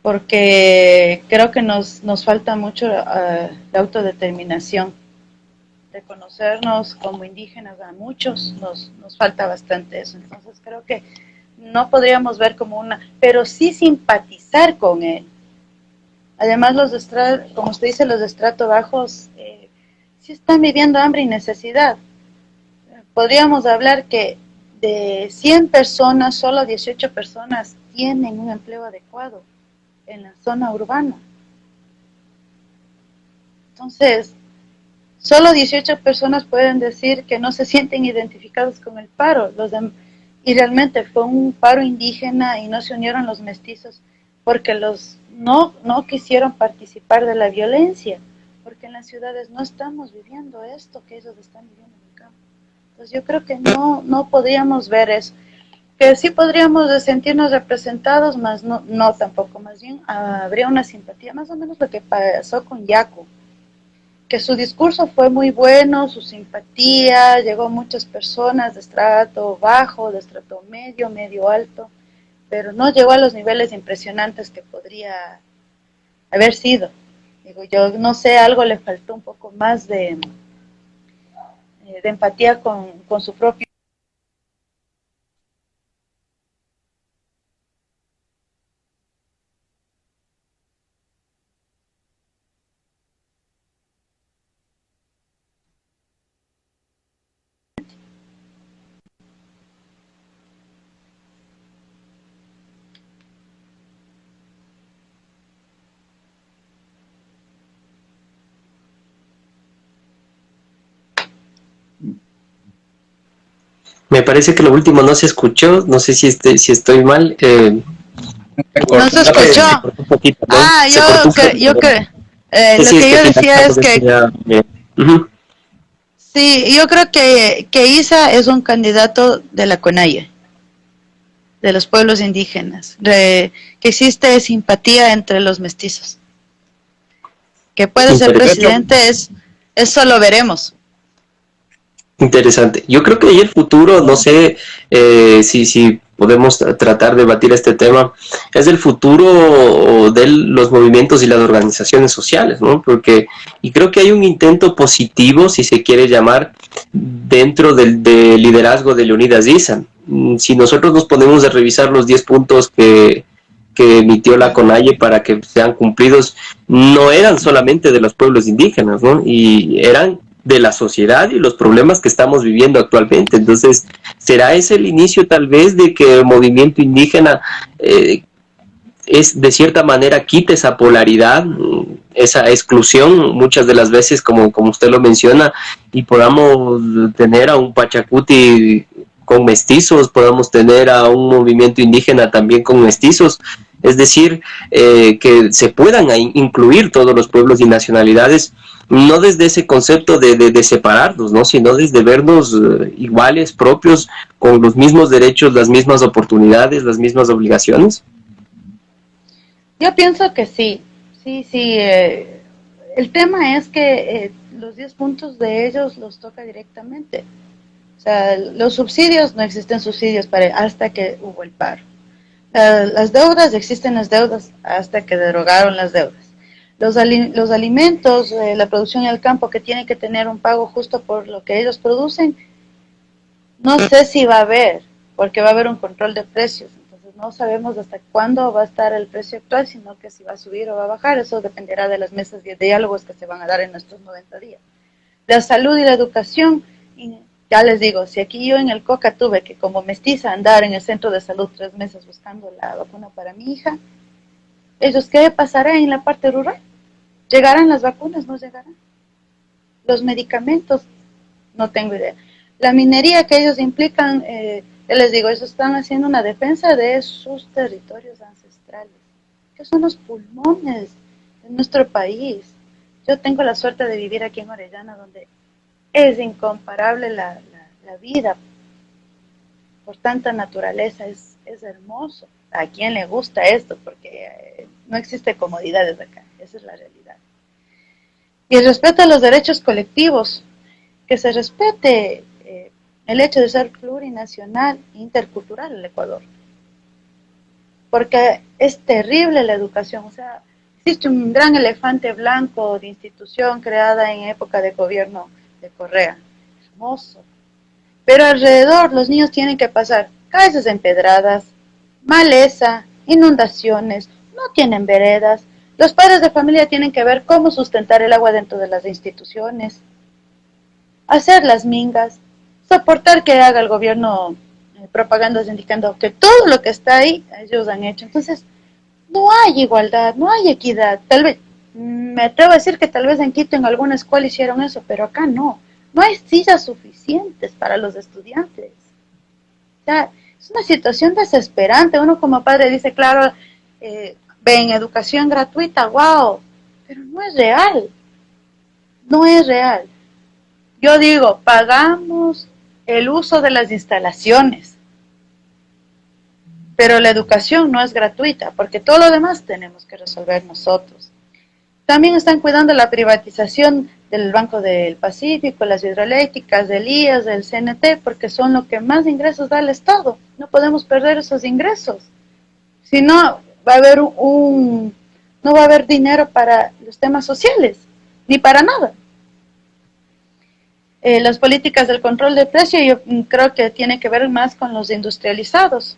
porque creo que nos falta mucho la autodeterminación. Reconocernos como indígenas a muchos nos falta bastante eso. Entonces creo que no podríamos ver como pero sí simpatizar con él. Además, como usted dice, los de estrato bajos sí están viviendo hambre y necesidad. Podríamos hablar que de 100 personas, solo 18 personas tienen un empleo adecuado en la zona urbana. Entonces, solo 18 personas pueden decir que no se sienten identificados con el paro. Y realmente fue un paro indígena y no se unieron los mestizos porque no quisieron participar de la violencia, porque en las ciudades no estamos viviendo esto que ellos están viviendo en el campo. Entonces yo creo que no podríamos ver eso, que sí podríamos sentirnos representados, más no tampoco, más bien habría una simpatía, más o menos lo que pasó con Yaco, que su discurso fue muy bueno, su simpatía, llegó a muchas personas de estrato bajo, de estrato medio alto, pero no llegó a los niveles impresionantes que podría haber sido. Digo, yo no sé, algo le faltó un poco más de empatía con su propio. Me parece que lo último no se escuchó, no sé si estoy mal. No se escuchó. Poquito, ¿no? Lo que yo decía es que sí, yo creo que Issa es un candidato de la CONAIE, de los pueblos indígenas, que existe simpatía entre los mestizos. Que puede ser presidente, eso lo veremos. Interesante. Yo creo que ahí el futuro, no sé si podemos tratar de debatir este tema, es el futuro de los movimientos y las organizaciones sociales, ¿no? Y creo que hay un intento positivo, si se quiere llamar, dentro del liderazgo de Leonidas Issa. Si nosotros nos ponemos a revisar los 10 puntos que emitió la CONAIE para que sean cumplidos, no eran solamente de los pueblos indígenas, ¿no? Y eran de la sociedad y los problemas que estamos viviendo actualmente. Entonces, ¿será ese el inicio tal vez de que el movimiento indígena es de cierta manera quite esa polaridad, esa exclusión muchas de las veces, como usted lo menciona, y podamos tener a un Pachacuti con mestizos, podamos tener a un movimiento indígena también con mestizos? Es decir, que se puedan incluir todos los pueblos y nacionalidades, no desde ese concepto de separarnos, ¿no? Sino desde vernos iguales, propios, con los mismos derechos, las mismas oportunidades, las mismas obligaciones. Yo pienso que sí, sí. El tema es que los 10 puntos de ellos los toca directamente. O sea, los subsidios, no existen subsidios hasta que hubo el paro. Las deudas, existen las deudas hasta que derogaron las deudas. Los alimentos, la producción y el campo que tienen que tener un pago justo por lo que ellos producen, no sé si va a haber, porque va a haber un control de precios. Entonces no sabemos hasta cuándo va a estar el precio actual, sino que si va a subir o va a bajar. Eso dependerá de las mesas de diálogos que se van a dar en estos 90 días. La salud y la educación, y ya les digo, si aquí yo en el Coca tuve que como mestiza andar en el centro de salud 3 meses buscando la vacuna para mi hija, ¿ellos qué pasará en la parte rural? ¿Llegarán las vacunas? ¿No llegarán? Los medicamentos, no tengo idea. La minería que ellos implican, ya les digo, ellos están haciendo una defensa de sus territorios ancestrales, que son los pulmones de nuestro país. Yo tengo la suerte de vivir aquí en Orellana, donde es incomparable la vida por tanta naturaleza, es hermoso. ¿A quién le gusta esto? Porque no existe comodidades acá, esa es la realidad. Y el respeto a los derechos colectivos, que se respete el hecho de ser plurinacional e intercultural el Ecuador. Porque es terrible la educación, o sea, existe un gran elefante blanco de institución creada en época de gobierno de Correa, hermoso. Pero alrededor los niños tienen que pasar calles empedradas, maleza, inundaciones, no tienen veredas. Los padres de familia tienen que ver cómo sustentar el agua dentro de las instituciones, hacer las mingas, soportar que haga el gobierno propagandas indicando que todo lo que está ahí ellos han hecho. Entonces, no hay igualdad, no hay equidad. Tal vez, me atrevo a decir que tal vez en Quito en alguna escuela hicieron eso, pero acá no. No hay sillas suficientes para los estudiantes. O sea, es una situación desesperante. Uno como padre dice, claro, ven, educación gratuita, wow, pero no es real. No es real. Yo digo, pagamos el uso de las instalaciones, pero la educación no es gratuita, porque todo lo demás tenemos que resolver nosotros. También están cuidando la privatización del Banco del Pacífico, las hidroeléctricas, del IAS, del CNT, porque son lo que más ingresos da al Estado. No podemos perder esos ingresos. Si no, va a haber no va a haber dinero para los temas sociales, ni para nada. Las políticas del control de precio yo creo que tiene que ver más con los industrializados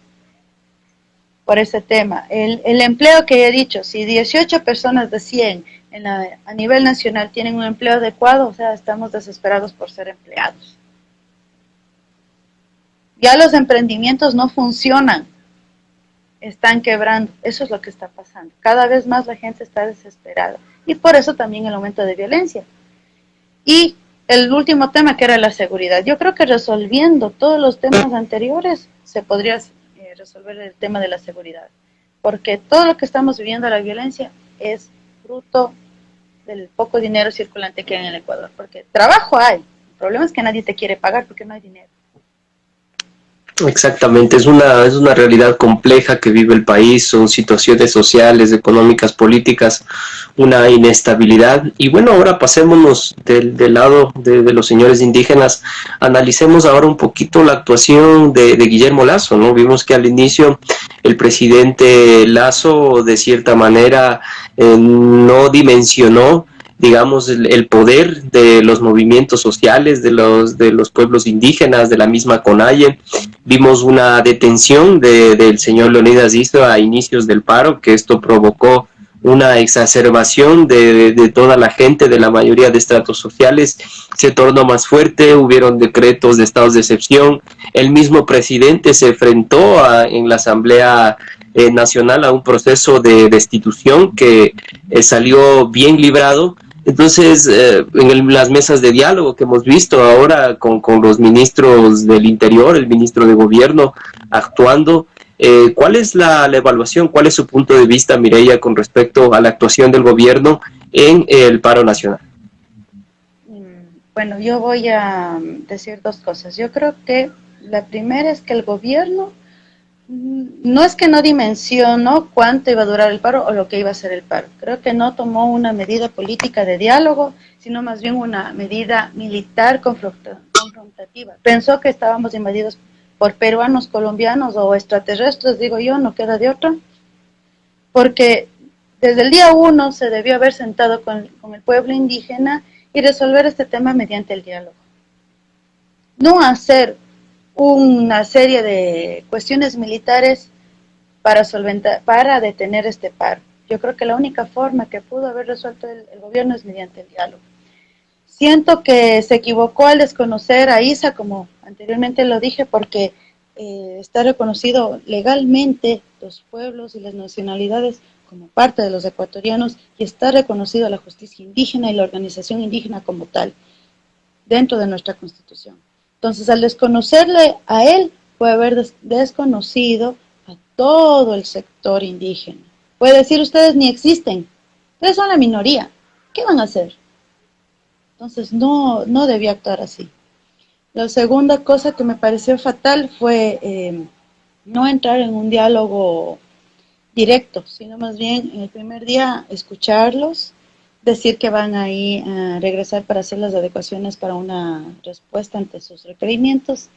por ese tema. El empleo que he dicho, si 18 personas de 100 a nivel nacional tienen un empleo adecuado, o sea, estamos desesperados por ser empleados. Ya los emprendimientos no funcionan, están quebrando, eso es lo que está pasando. Cada vez más la gente está desesperada y por eso también el aumento de violencia. Y el último tema que era la seguridad. Yo creo que resolviendo todos los temas anteriores se podría resolver el tema de la seguridad. Porque todo lo que estamos viviendo, la violencia, es fruto del poco dinero circulante que hay en el Ecuador. Porque trabajo hay. El problema es que nadie te quiere pagar porque no hay dinero. Exactamente, es una realidad compleja que vive el país, son situaciones sociales, económicas, políticas, una inestabilidad. Y bueno, ahora pasémonos del lado de los señores indígenas, analicemos ahora un poquito la actuación de Guillermo Lasso, ¿no? Vimos que al inicio el presidente Lasso de cierta manera no dimensionó, digamos, el poder de los movimientos sociales, de los pueblos indígenas, de la misma CONAIE. Vimos una detención del señor Leonidas Disto a inicios del paro, que esto provocó una exacerbación de toda la gente, de la mayoría de estratos sociales, se tornó más fuerte, hubieron decretos de estados de excepción, el mismo presidente se enfrentó en la Asamblea Nacional a un proceso de destitución que salió bien librado. Entonces, las mesas de diálogo que hemos visto ahora con los ministros del Interior, el ministro de Gobierno actuando, ¿cuál es la evaluación, cuál es su punto de vista, Mireia, con respecto a la actuación del gobierno en el paro nacional? Bueno, yo voy a decir dos cosas. Yo creo que la primera es que el gobierno No es que no dimensionó cuánto iba a durar el paro o lo que iba a ser el paro. Creo que no tomó una medida política de diálogo, sino más bien una medida militar confrontativa. Pensó que estábamos invadidos por peruanos, colombianos o extraterrestres, digo yo, no queda de otra, porque desde el día uno se debió haber sentado con el pueblo indígena y resolver este tema mediante el diálogo. No hacer una serie de cuestiones militares para detener este paro. Yo creo que la única forma que pudo haber resuelto el gobierno es mediante el diálogo. Siento que se equivocó al desconocer a ISA, como anteriormente lo dije, porque está reconocido legalmente los pueblos y las nacionalidades como parte de los ecuatorianos y está reconocido la justicia indígena y la organización indígena como tal dentro de nuestra Constitución. Entonces, al desconocerle a él, puede haber desconocido a todo el sector indígena. Puede decir, ustedes ni existen, ustedes son la minoría, ¿qué van a hacer? Entonces, no debía actuar así. La segunda cosa que me pareció fatal fue no entrar en un diálogo directo, sino más bien en el primer día escucharlos, decir que van ahí a regresar para hacer las adecuaciones para una respuesta ante sus requerimientos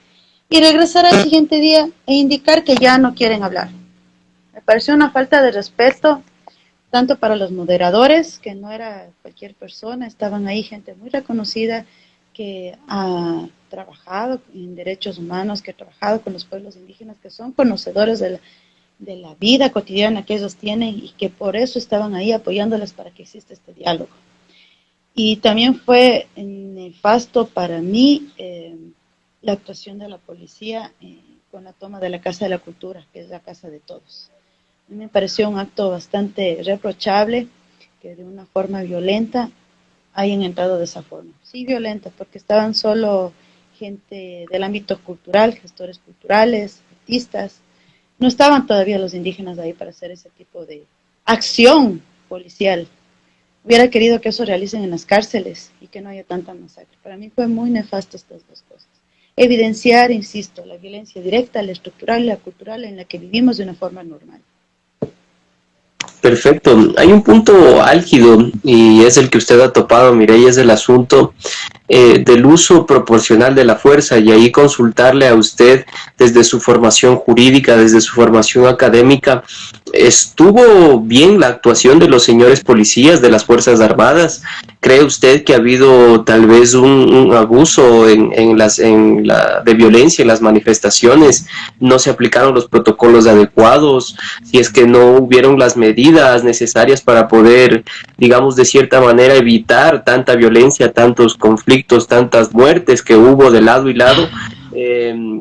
y regresar al siguiente día e indicar que ya no quieren hablar. Me pareció una falta de respeto tanto para los moderadores, que no era cualquier persona, estaban ahí gente muy reconocida que ha trabajado en derechos humanos, que ha trabajado con los pueblos indígenas, que son conocedores de la vida cotidiana que ellos tienen y que por eso estaban ahí apoyándoles para que exista este diálogo. Y también fue nefasto para mí la actuación de la policía con la toma de la Casa de la Cultura, que es la casa de todos. A mí me pareció un acto bastante reprochable, que de una forma violenta hayan entrado de esa forma. Sí, violenta, porque estaban solo gente del ámbito cultural, gestores culturales, artistas. No estaban todavía los indígenas ahí para hacer ese tipo de acción policial. Hubiera querido que eso realicen en las cárceles y que no haya tanta masacre. Para mí fue muy nefasto estas dos cosas. Evidenciar, insisto, la violencia directa, la estructural y la cultural en la que vivimos de una forma normal. Perfecto. Hay un punto álgido y es el que usted ha topado, Mireia, es el asunto del uso proporcional de la fuerza y ahí consultarle a usted desde su formación jurídica, desde su formación académica, ¿estuvo bien la actuación de los señores policías de las Fuerzas Armadas? ¿Cree usted que ha habido tal vez un abuso de violencia en las manifestaciones? ¿No se aplicaron los protocolos adecuados? Si es que no hubieron las medidas necesarias para poder, digamos, de cierta manera evitar tanta violencia, tantos conflictos, tantas muertes que hubo de lado y lado.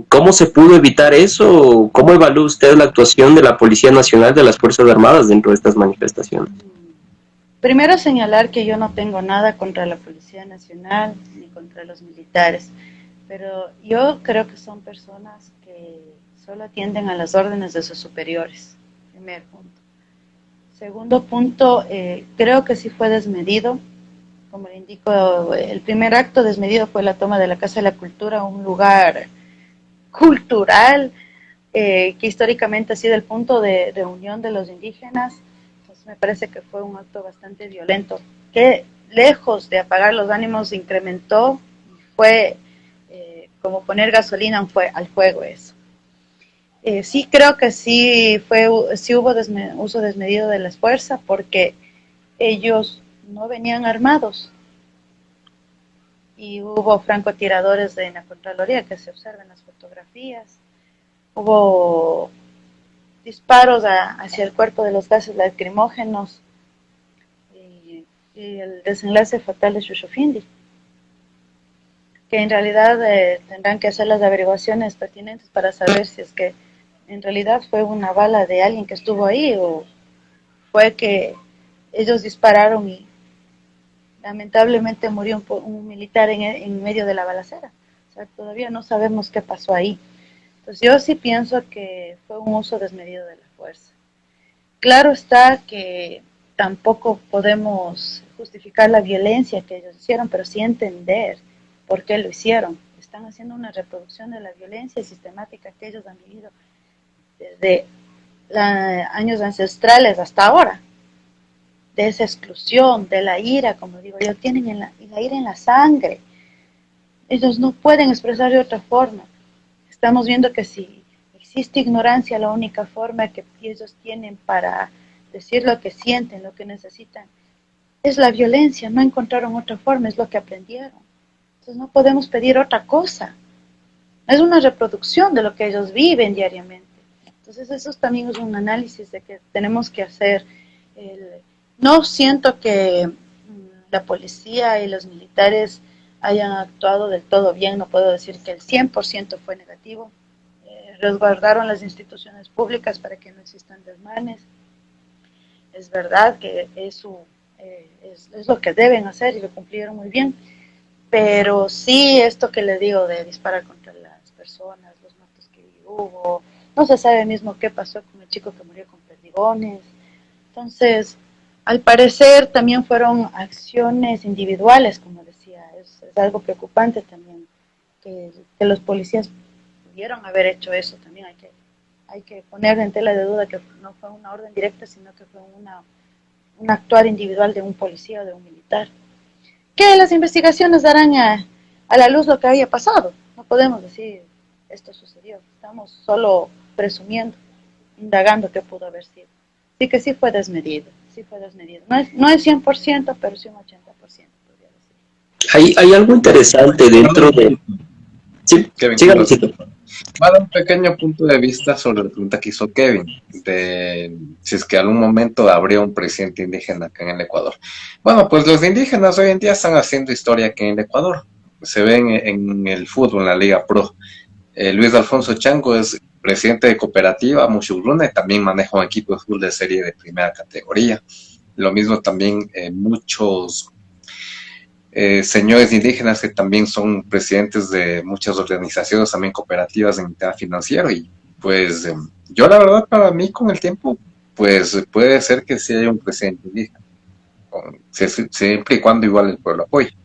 ¿Cómo se pudo evitar eso? ¿Cómo evalúa usted la actuación de la Policía Nacional de las Fuerzas Armadas dentro de estas manifestaciones? Primero señalar que yo no tengo nada contra la Policía Nacional ni contra los militares, pero yo creo que son personas que solo atienden a las órdenes de sus superiores. Primer punto. Segundo punto, creo que sí fue desmedido. Como le indico, el primer acto desmedido fue la toma de la Casa de la Cultura, un lugar cultural que históricamente ha sido el punto de reunión de los indígenas. Entonces me parece que fue un acto bastante violento, que lejos de apagar los ánimos incrementó, fue como poner gasolina al fuego eso. Sí creo que sí hubo uso desmedido de las fuerzas porque ellos no venían armados y hubo francotiradores de la Contraloría que se observan en las fotografías, hubo disparos hacia el cuerpo de los gases lacrimógenos y el desenlace fatal de Shushufindi, que en realidad tendrán que hacer las averiguaciones pertinentes para saber si es que en realidad fue una bala de alguien que estuvo ahí o fue que ellos dispararon y lamentablemente murió un militar en medio de la balacera. O sea, todavía no sabemos qué pasó ahí. Entonces yo sí pienso que fue un uso desmedido de la fuerza. Claro está que tampoco podemos justificar la violencia que ellos hicieron, pero sí entender por qué lo hicieron. Están haciendo una reproducción de la violencia sistemática que ellos han vivido desde años ancestrales hasta ahora, de esa exclusión, de la ira, como digo yo, tienen la ira en la sangre. Ellos no pueden expresar de otra forma. Estamos viendo que si existe ignorancia, la única forma que ellos tienen para decir lo que sienten, lo que necesitan, es la violencia. No encontraron otra forma, es lo que aprendieron. Entonces no podemos pedir otra cosa. Es una reproducción de lo que ellos viven diariamente. Entonces eso también es un análisis de que tenemos que hacer. No siento que la policía y los militares hayan actuado del todo bien, no puedo decir que el 100% fue negativo. Resguardaron las instituciones públicas para que no existan desmanes. Es verdad que es lo que deben hacer y lo cumplieron muy bien, pero sí esto que le digo de disparar contra las personas, los muertos que hubo, no se sabe mismo qué pasó con el chico que murió con perdigones. Entonces, al parecer también fueron acciones individuales, como decía, es algo preocupante también, que los policías pudieron haber hecho eso. También hay que poner en tela de duda que no fue una orden directa, sino que fue un actuar individual de un policía o de un militar. Que las investigaciones darán a la luz lo que había pasado. No podemos decir esto sucedió, estamos solo presumiendo, indagando qué pudo haber sido. Sí que sí fue desmedido. No es 100%, pero sí un 80%, podría decir. Hay algo interesante dentro de... Sí, Kevin, va a dar un pequeño punto de vista sobre la pregunta que hizo Kevin, de si es que algún momento habría un presidente indígena acá en el Ecuador. Bueno, pues los indígenas hoy en día están haciendo historia aquí en el Ecuador. Se ven en el fútbol, en la Liga Pro. Luis Alfonso Chango es presidente de cooperativa Mushuruna y también maneja un equipo de fútbol de serie de primera categoría. Lo mismo también muchos señores indígenas que también son presidentes de muchas organizaciones, también cooperativas en el tema financiero. Y pues yo la verdad, para mí con el tiempo, pues puede ser que sí haya un presidente indígena, siempre y cuando igual el pueblo apoye.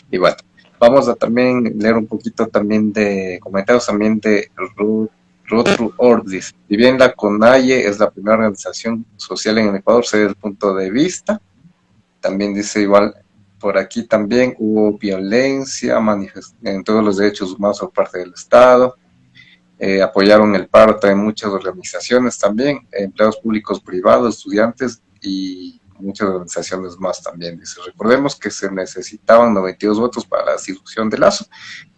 Y bueno, vamos a también leer un poquito también de comentarios también de Rotru Ordis. Si bien la CONAIE es la primera organización social en el Ecuador, desde el punto de vista, también dice igual, por aquí también hubo violencia en todos los derechos humanos por parte del Estado, apoyaron el paro también muchas organizaciones también, empleados públicos privados, estudiantes y muchas organizaciones más también. Dice, recordemos que se necesitaban 92 votos para la destitución de Lazo,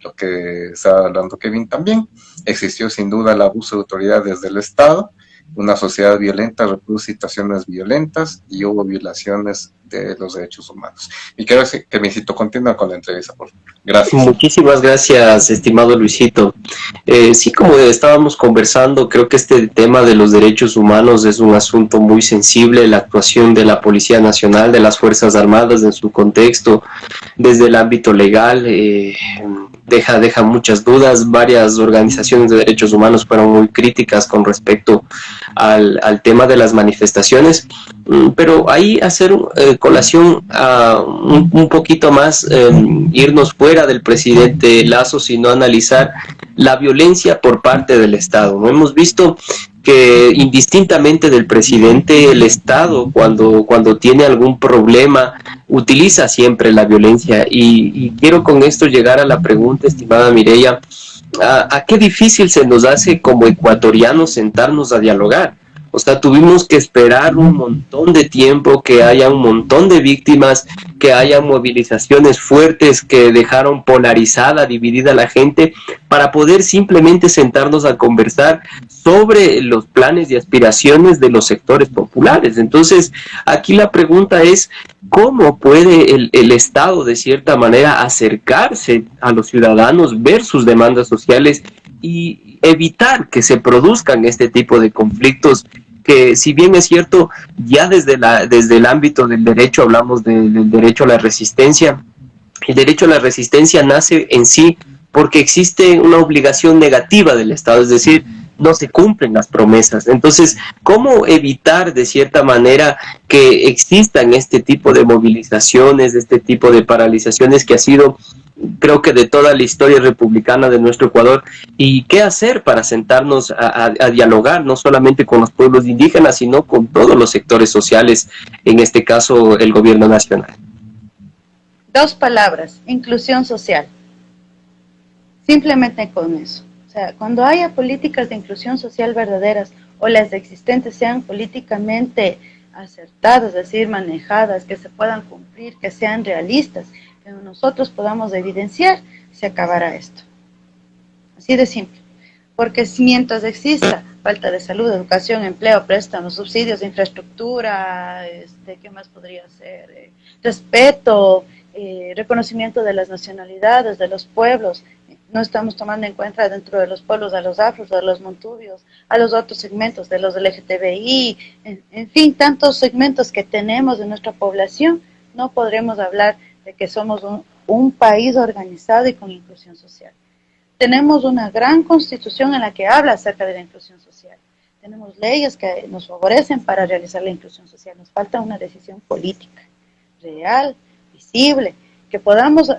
lo que está hablando Kevin también. Existió sin duda el abuso de autoridades del Estado, una sociedad violenta reproduce situaciones violentas y hubo violaciones de los derechos humanos. Y quiero que Luisito continúe con la entrevista, por favor. Gracias. Muchísimas gracias, estimado Luisito. Sí, como estábamos conversando, creo que este tema de los derechos humanos es un asunto muy sensible. La actuación de la Policía Nacional, de las Fuerzas Armadas en su contexto, desde el ámbito legal, deja muchas dudas. Varias organizaciones de derechos humanos fueron muy críticas con respecto al tema de las manifestaciones, pero ahí hacer colación a un poquito más, irnos fuera del presidente Lazo, sino analizar la violencia por parte del Estado. ¿No? Hemos visto que indistintamente del presidente, el Estado cuando tiene algún problema utiliza siempre la violencia, y quiero con esto llegar a la pregunta, estimada Mireya, ¿a qué difícil se nos hace como ecuatorianos sentarnos a dialogar? O sea, tuvimos que esperar un montón de tiempo, que haya un montón de víctimas, que haya movilizaciones fuertes que dejaron polarizada, dividida a la gente, para poder simplemente sentarnos a conversar sobre los planes y aspiraciones de los sectores populares. Entonces, aquí la pregunta es, ¿cómo puede el Estado, de cierta manera, acercarse a los ciudadanos, ver sus demandas sociales y evitar que se produzcan este tipo de conflictos que, si bien es cierto, ya desde el ámbito del derecho hablamos del derecho a la resistencia? El derecho a la resistencia nace en sí porque existe una obligación negativa del Estado, es decir, no se cumplen las promesas. Entonces, ¿cómo evitar de cierta manera que existan este tipo de movilizaciones, este tipo de paralizaciones que ha sido, creo que de toda la historia republicana de nuestro Ecuador? ¿Y qué hacer para sentarnos a dialogar, no solamente con los pueblos indígenas, sino con todos los sectores sociales, en este caso el gobierno nacional? 2 palabras: inclusión social. Simplemente con eso. O sea, cuando haya políticas de inclusión social verdaderas, o las existentes sean políticamente acertadas, es decir, manejadas, que se puedan cumplir, que sean realistas, que nosotros podamos evidenciar, se acabará esto. Así de simple. Porque mientras exista falta de salud, educación, empleo, préstamos, subsidios de infraestructura, ¿qué más podría ser? Respeto, reconocimiento de las nacionalidades, de los pueblos. No estamos tomando en cuenta dentro de los pueblos a los afros, a los montubios, a los otros segmentos de los LGTBI, en fin, tantos segmentos que tenemos de nuestra población. No podremos hablar de que somos un país organizado y con inclusión social. Tenemos una gran constitución en la que habla acerca de la inclusión social. Tenemos leyes que nos favorecen para realizar la inclusión social. Nos falta una decisión política, real, visible, que podamos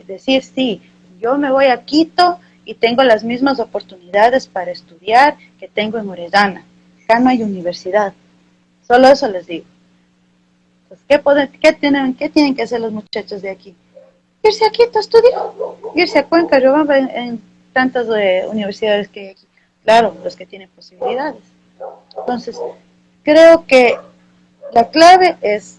decir, sí, yo me voy a Quito y tengo las mismas oportunidades para estudiar que tengo en Orellana. Acá no hay universidad. Solo eso les digo. Entonces, ¿qué tienen que hacer los muchachos de aquí? Irse a Quito a estudiar, irse a Cuenca, Riobamba, en tantas universidades que hay aquí. Claro, los que tienen posibilidades. Entonces, creo que la clave es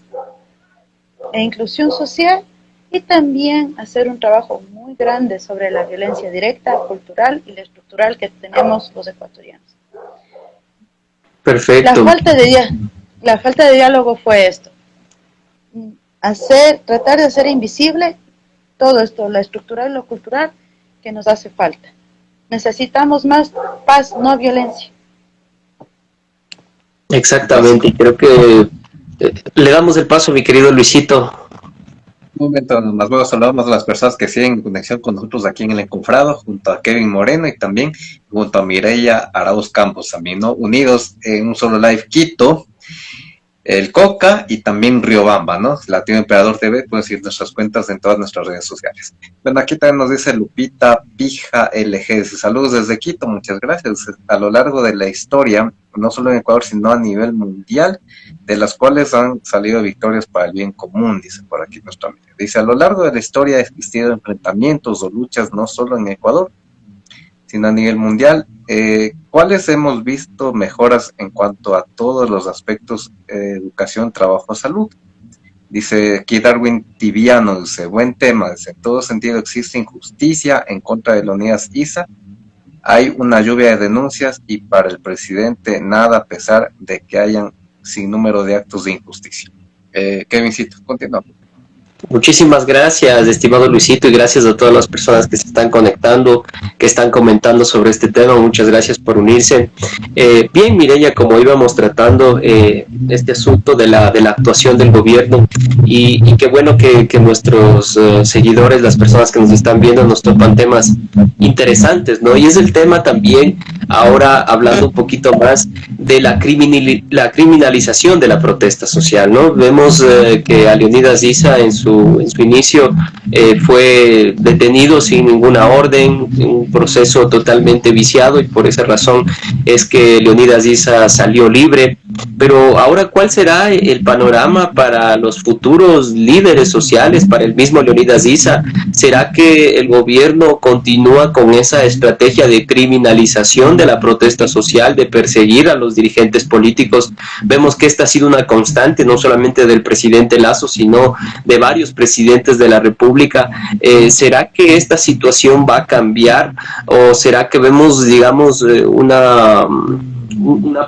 la inclusión social y también hacer un trabajo muy grande sobre la violencia directa, cultural y la estructural que tenemos los ecuatorianos. Perfecto. La falta de diálogo fue esto. Tratar de hacer invisible todo esto, lo estructural y lo cultural, que nos hace falta. Necesitamos más paz, no violencia. Exactamente, creo que le damos el paso, mi querido Luisito. Un momento, más luego saludamos a las personas que siguen en conexión con nosotros aquí en el Encofrado, junto a Kevin Moreno y también junto a Mireya Arauz Campos, también, ¿no? Unidos en un solo live, Quito, el Coca y también Riobamba, ¿no? Latino Emperador TV, pueden seguir nuestras cuentas en todas nuestras redes sociales. Bueno, aquí también nos dice Lupita Pija LG, saludos desde Quito, muchas gracias. A lo largo de la historia, no solo en Ecuador, sino a nivel mundial, de las cuales han salido victorias para el bien común, dice por aquí nuestro amigo. Dice, a lo largo de la historia ha existido enfrentamientos o luchas no solo en Ecuador, sino a nivel mundial. ¿Cuáles hemos visto mejoras en cuanto a todos los aspectos, educación, trabajo, salud? Dice aquí Darwin Tibiano, dice, buen tema, dice, en todo sentido existe injusticia en contra de Leonidas Issa, hay una lluvia de denuncias y para el presidente nada a pesar de que hayan sin número de actos de injusticia. Kevincito, continúa. Muchísimas gracias, estimado Luisito, y gracias a todas las personas que se están conectando, que están comentando sobre este tema. Muchas gracias por unirse. Bien, Mireya, como íbamos tratando este asunto de la actuación del gobierno, y qué bueno que nuestros seguidores, las personas que nos están viendo, nos topan temas interesantes, ¿no? Y es el tema también, ahora hablando un poquito más de la criminalización de la protesta social, ¿no? Vemos que a Leonidas Issa en su inicio fue detenido sin ninguna orden, un proceso totalmente viciado, y por esa razón es que Leonidas Issa salió libre. Pero ahora, ¿cuál será el panorama para los futuros líderes sociales, para el mismo Leonidas Issa? ¿Será que el gobierno continúa con esa estrategia de criminalización de la protesta social, de perseguir a los dirigentes políticos? Vemos que esta ha sido una constante, no solamente del presidente Lasso, sino de varios presidentes de la República. ¿Será que esta situación va a cambiar, o será que vemos, digamos, una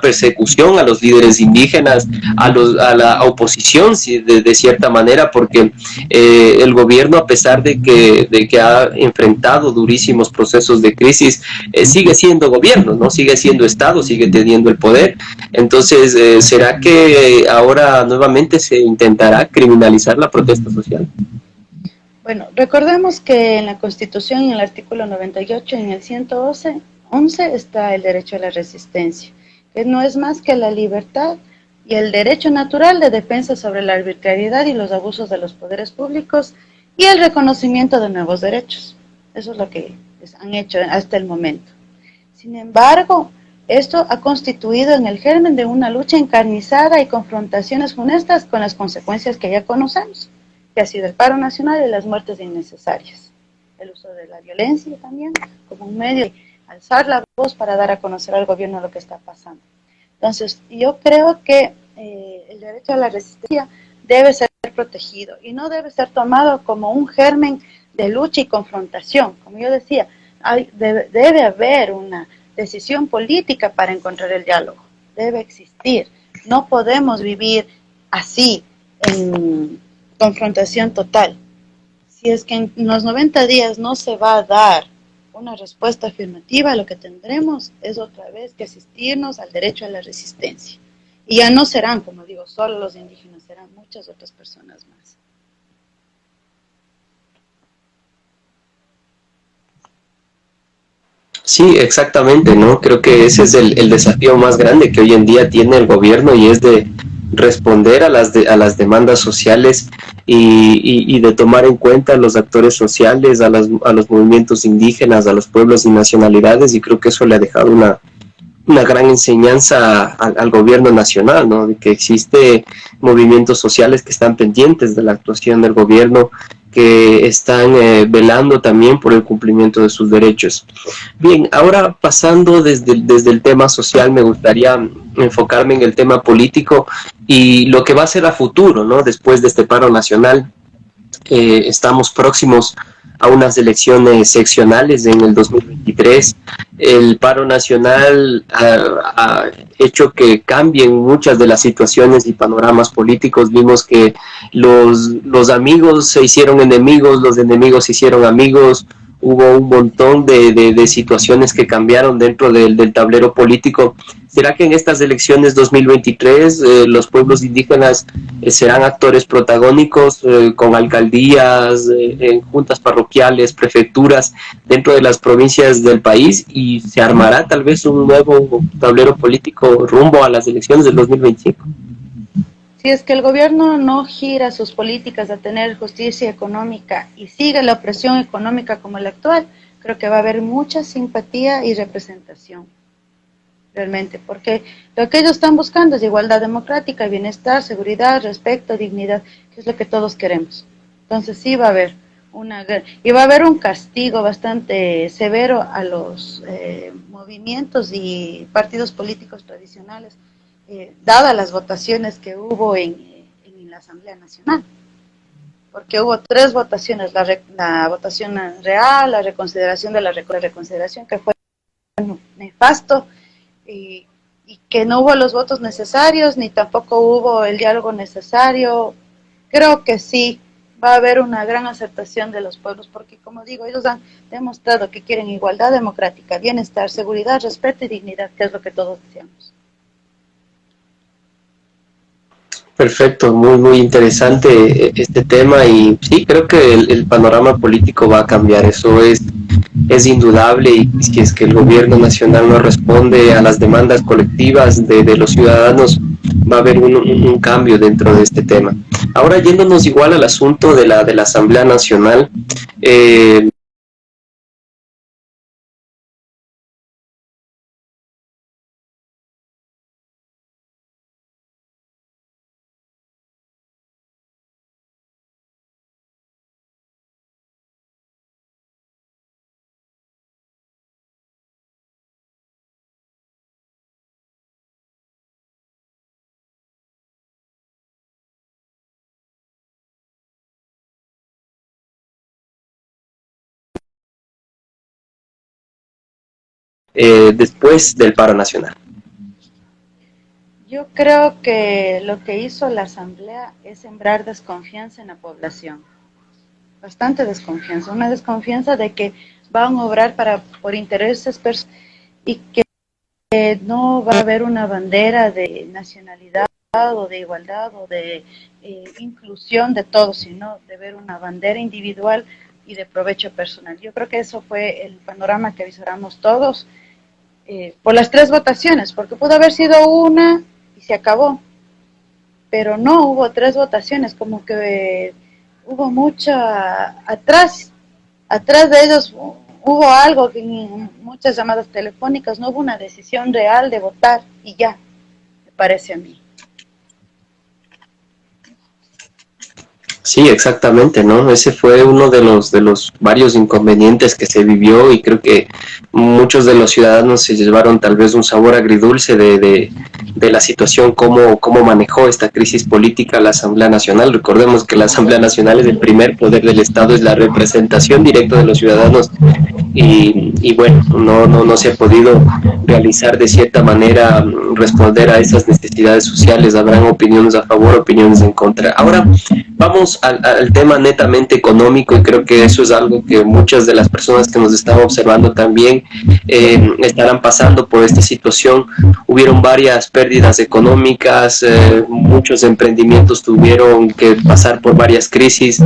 persecución a los líderes indígenas, a la oposición, de cierta manera, porque el gobierno, a pesar de que ha enfrentado durísimos procesos de crisis, sigue siendo gobierno, ¿no? Sigue siendo Estado, sigue teniendo el poder? Entonces, ¿será que ahora nuevamente se intentará criminalizar la protesta social? Bueno, recordemos que en la Constitución, en el artículo 98, en el 111, 11 está el derecho a la resistencia, que no es más que la libertad y el derecho natural de defensa sobre la arbitrariedad y los abusos de los poderes públicos y el reconocimiento de nuevos derechos. Eso es lo que han hecho hasta el momento. Sin embargo, esto ha constituido en el germen de una lucha encarnizada y confrontaciones funestas con las consecuencias que ya conocemos, que ha sido el paro nacional y las muertes innecesarias. El uso de la violencia también como un medio de alzar la voz para dar a conocer al gobierno lo que está pasando. Entonces, yo creo que el derecho a la resistencia debe ser protegido y no debe ser tomado como un germen de lucha y confrontación. Como yo decía, debe haber una decisión política para encontrar el diálogo. Debe existir. No podemos vivir así, en confrontación total. Si es que en los 90 días no se va a dar una respuesta afirmativa, lo que tendremos es otra vez que asistirnos al derecho a la resistencia. Y ya no serán, como digo, solo los indígenas, serán muchas otras personas más. Sí, exactamente, ¿no? Creo que ese es el desafío más grande que hoy en día tiene el gobierno y es de responder a las demandas sociales y de tomar en cuenta a los actores sociales, a los movimientos indígenas, a los pueblos y nacionalidades, y creo que eso le ha dejado una gran enseñanza al gobierno nacional, ¿no? De que existe movimientos sociales que están pendientes de la actuación del gobierno, que están velando también por el cumplimiento de sus derechos. Bien, ahora pasando desde el tema social, me gustaría enfocarme en el tema político y lo que va a ser a futuro, ¿no? Después de este paro nacional, estamos próximos a unas elecciones seccionales en el 2023. El paro nacional ha hecho que cambien muchas de las situaciones y panoramas políticos. Vimos que los amigos se hicieron enemigos, los enemigos se hicieron amigos. Hubo un montón de situaciones que cambiaron dentro del tablero político. ¿Será que en estas elecciones 2023 los pueblos indígenas serán actores protagónicos con alcaldías, en juntas parroquiales, prefecturas dentro de las provincias del país, y se armará tal vez un nuevo tablero político rumbo a las elecciones del 2025? Si es que el gobierno no gira sus políticas a tener justicia económica y sigue la opresión económica como la actual, creo que va a haber mucha simpatía y representación, realmente, porque lo que ellos están buscando es igualdad democrática, bienestar, seguridad, respeto, dignidad, que es lo que todos queremos. Entonces sí va a haber y va a haber un castigo bastante severo a los movimientos y partidos políticos tradicionales, dadas las votaciones que hubo en la Asamblea Nacional, porque hubo 3 votaciones, la votación real, la reconsideración de la reconsideración, que fue nefasto, y que no hubo los votos necesarios, ni tampoco hubo el diálogo necesario. Creo que sí va a haber una gran aceptación de los pueblos, porque como digo, ellos han demostrado que quieren igualdad democrática, bienestar, seguridad, respeto y dignidad, que es lo que todos deseamos. Perfecto, muy, muy interesante este tema, y sí, creo que el panorama político va a cambiar, eso es indudable, y si es que el gobierno nacional no responde a las demandas colectivas de los ciudadanos, va a haber un cambio dentro de este tema. Ahora, yéndonos igual al asunto de la Asamblea Nacional, después del paro nacional. Yo creo que lo que hizo la Asamblea es sembrar desconfianza en la población, bastante desconfianza, una desconfianza de que van a obrar por intereses y que no va a haber una bandera de nacionalidad o de igualdad o de inclusión de todos, sino de ver una bandera individual y de provecho personal. Yo creo que eso fue el panorama que visoramos todos, por las 3 votaciones, porque pudo haber sido una y se acabó, pero no hubo 3 votaciones, como que hubo mucha atrás de ellos hubo algo, muchas llamadas telefónicas, no hubo una decisión real de votar y ya, me parece a mí. Sí, exactamente, ¿no? Ese fue uno de los varios inconvenientes que se vivió y creo que muchos de los ciudadanos se llevaron tal vez un sabor agridulce de la situación, cómo manejó esta crisis política la Asamblea Nacional. Recordemos que la Asamblea Nacional es el primer poder del Estado, es la representación directa de los ciudadanos y bueno, no se ha podido realizar de cierta manera, responder a esas necesidades sociales. Habrán opiniones a favor, opiniones en contra. Ahora vamos al tema netamente económico y creo que eso es algo que muchas de las personas que nos están observando también estarán pasando por esta situación. Hubieron varias pérdidas económicas, muchos emprendimientos tuvieron que pasar por varias crisis,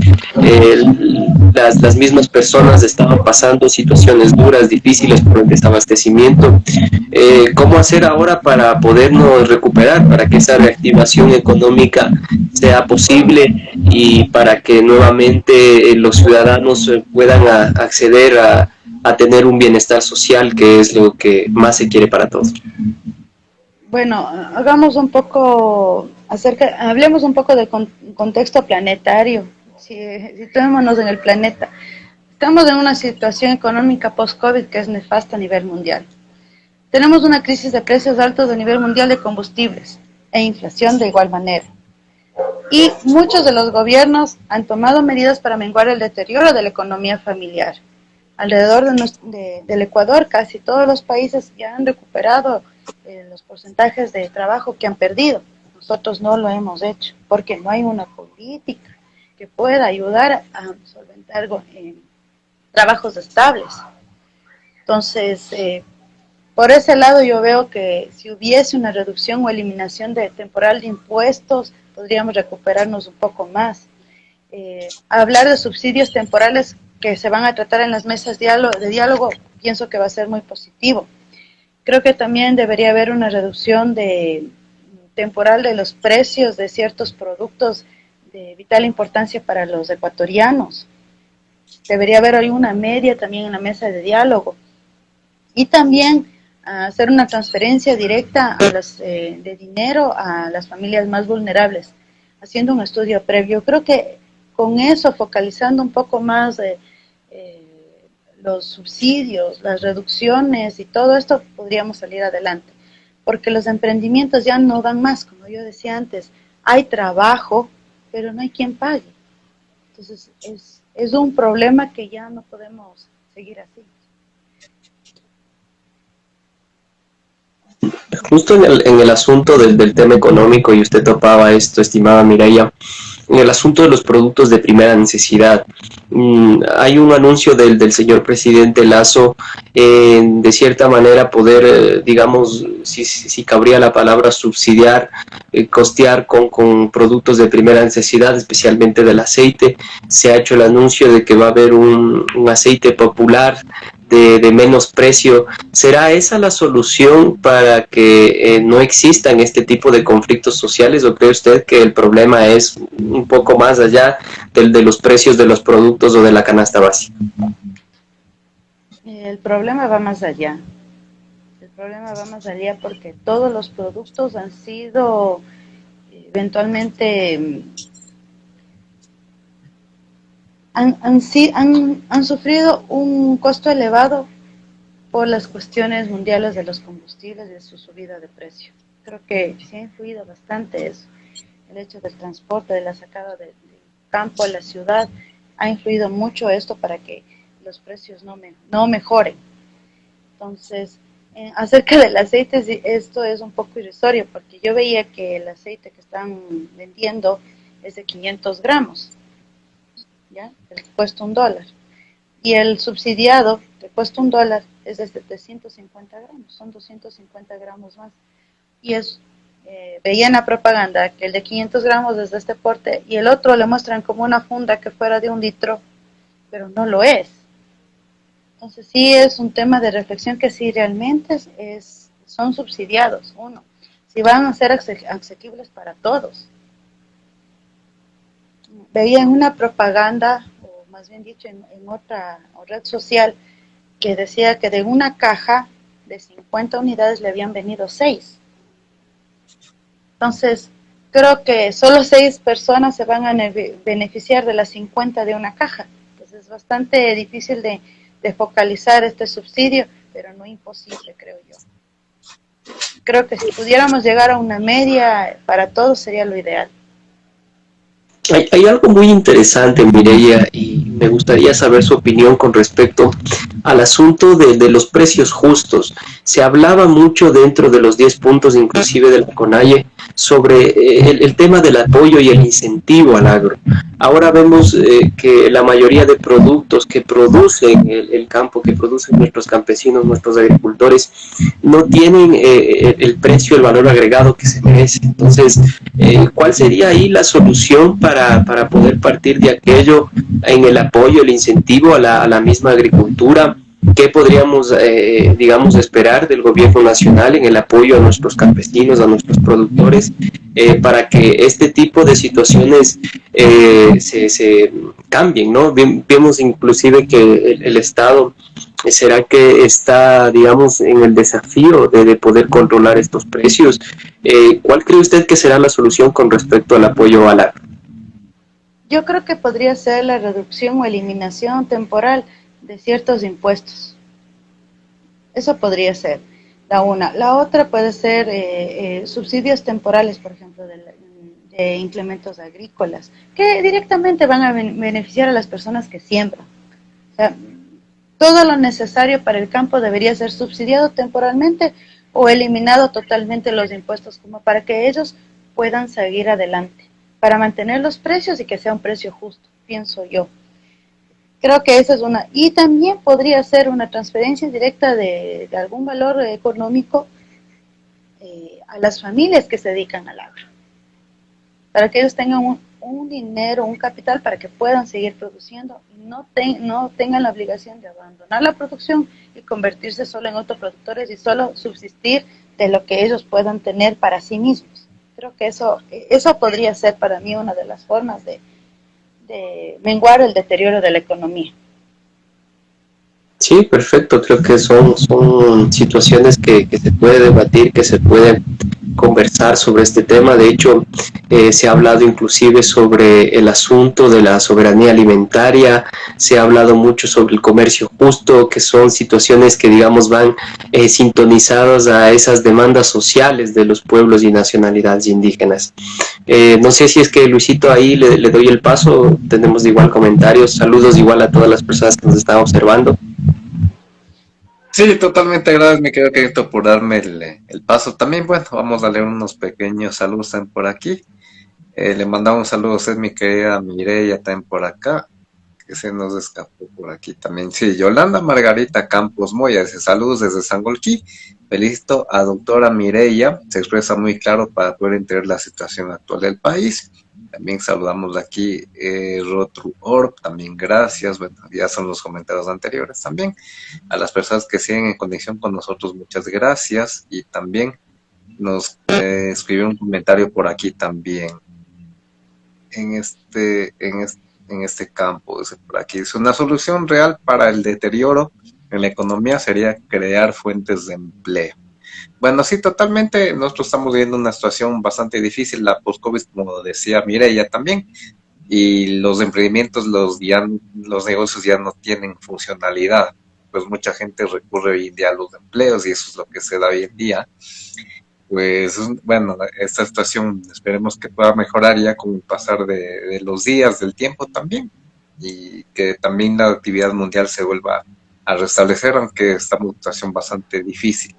las mismas personas estaban pasando situaciones duras, difíciles por el desabastecimiento. ¿Cómo hacer ahora para podernos recuperar, para que esa reactivación económica sea posible y para que nuevamente los ciudadanos puedan acceder a tener un bienestar social, que es lo que más se quiere para todos? Bueno, hablemos un poco del contexto planetario. Situémonos en el planeta. Estamos en una situación económica post-COVID que es nefasta a nivel mundial. Tenemos una crisis de precios altos a nivel mundial de combustibles e inflación de igual manera. Y muchos de los gobiernos han tomado medidas para menguar el deterioro de la economía familiar. Alrededor del Ecuador, casi todos los países ya han recuperado los porcentajes de trabajo que han perdido. Nosotros no lo hemos hecho porque no hay una política que pueda ayudar a solventar trabajos estables. Entonces, por ese lado yo veo que si hubiese una reducción o eliminación temporal de impuestos, podríamos recuperarnos un poco más. Hablar de subsidios temporales que se van a tratar en las mesas de diálogo, pienso que va a ser muy positivo. Creo que también debería haber una reducción temporal de los precios de ciertos productos de vital importancia para los ecuatorianos. Debería haber hoy una media también en la mesa de diálogo. Y también hacer una transferencia directa de dinero a las familias más vulnerables, haciendo un estudio previo. Creo que con eso, focalizando un poco más los subsidios, las reducciones y todo esto, podríamos salir adelante. Porque los emprendimientos ya no dan más, como yo decía antes, hay trabajo, pero no hay quien pague. Entonces, es un problema que ya no podemos seguir así. Justo en el asunto del tema económico, y usted topaba esto, estimada Mireia, en el asunto de los productos de primera necesidad, hay un anuncio del señor presidente Lasso de cierta manera poder, digamos, si cabría la palabra subsidiar, costear con productos de primera necesidad, especialmente del aceite. Se ha hecho el anuncio de que va a haber un aceite popular de menos precio. ¿Será esa la solución para que no existan este tipo de conflictos sociales, o cree usted que el problema es un poco más allá de los precios de los productos o de la canasta básica? El problema va más allá. El problema va más allá porque todos los productos han sido eventualmente han sufrido un costo elevado por las cuestiones mundiales de los combustibles y de su subida de precio. Creo que sí ha influido bastante eso. El hecho del transporte, de la sacada del campo a la ciudad, ha influido mucho esto para que los precios no mejoren. Entonces, acerca del aceite, esto es un poco irrisorio, porque yo veía que el aceite que están vendiendo es de 500 gramos. ¿Ya? El que cuesta $1. Y el subsidiado, que cuesta $1, es de 750 gramos, son 250 gramos más. Y veía en la propaganda que el de 500 gramos es de este porte y el otro le muestran como una funda que fuera de 1 litro, pero no lo es. Entonces sí es un tema de reflexión que si realmente son subsidiados, uno, si van a ser asequibles para todos. Veía en una propaganda, o más bien dicho en otra red social, que decía que de una caja de 50 unidades le habían venido 6. Entonces, creo que solo 6 personas se van a beneficiar de las 50 de una caja. Entonces es bastante difícil de focalizar este subsidio, pero no imposible, creo yo. Creo que si pudiéramos llegar a una media para todos sería lo ideal. Hay algo muy interesante, Mireia, y me gustaría saber su opinión con respecto al asunto de los precios justos. Se hablaba mucho dentro de los 10 puntos, inclusive de la CONAIE, sobre el tema del apoyo y el incentivo al agro. Ahora vemos que la mayoría de productos que producen el campo, que producen nuestros campesinos, nuestros agricultores, no tienen el precio, el valor agregado que se merece. Entonces, ¿cuál sería ahí la solución para poder partir de aquello en el apoyo, el incentivo a la misma agricultura? ¿Qué podríamos, digamos, esperar del gobierno nacional en el apoyo a nuestros campesinos, a nuestros productores, para que este tipo de situaciones se cambien, ¿no? Vemos inclusive que el Estado será que está, digamos, en el desafío de poder controlar estos precios. ¿Cuál cree usted que será la solución con respecto al apoyo al agro? Yo creo que podría ser la reducción o eliminación temporal de ciertos impuestos. Eso podría ser la una. La otra puede ser subsidios temporales, por ejemplo, de implementos agrícolas, que directamente van a beneficiar a las personas que siembran. O sea, todo lo necesario para el campo debería ser subsidiado temporalmente o eliminado totalmente los impuestos, como para que ellos puedan seguir adelante, para mantener los precios y que sea un precio justo, pienso yo. Creo que esa es una. Y también podría ser una transferencia directa de algún valor económico a las familias que se dedican al agro, para que ellos tengan un dinero, un capital para que puedan seguir produciendo y no tengan la obligación de abandonar la producción y convertirse solo en autoproductores y solo subsistir de lo que ellos puedan tener para sí mismos. Creo que eso podría ser para mí una de las formas de menguar el deterioro de la economía. Sí, perfecto. Creo que son situaciones que se puede debatir, que se puede conversar sobre este tema. De hecho, se ha hablado inclusive sobre el asunto de la soberanía alimentaria, se ha hablado mucho sobre el comercio justo, que son situaciones que, digamos, van sintonizadas a esas demandas sociales de los pueblos y nacionalidades indígenas. No sé si es que, Luisito, ahí le doy el paso. Tenemos igual comentarios, saludos igual a todas las personas que nos están observando. Sí, totalmente, gracias, mi querido Keito, por darme el paso. También, bueno, vamos a leer unos pequeños saludos también por aquí. Le mandamos un saludo a usted, mi querida Mireia, también por acá, que se nos escapó por aquí también. Sí, Yolanda Margarita Campos Moya dice saludos desde Sangolquí. Felicito a doctora Mireia, se expresa muy claro para poder entender la situación actual del país. También saludamos aquí Rotru Orb, también gracias, bueno, ya son los comentarios anteriores también. A las personas que siguen en conexión con nosotros, muchas gracias. Y también nos escribió un comentario por aquí también. En este campo, dice por aquí, dice, una solución real para el deterioro en la economía sería crear fuentes de empleo. Bueno, sí, totalmente. Nosotros estamos viviendo una situación bastante difícil, la post-COVID, como decía Mireia también, y los emprendimientos, los negocios ya no tienen funcionalidad. Pues mucha gente recurre hoy en día a los empleos y eso es lo que se da hoy en día. Pues bueno, esta situación esperemos que pueda mejorar ya con el pasar de los días, del tiempo también, y que también la actividad mundial se vuelva a restablecer, aunque está una situación bastante difícil,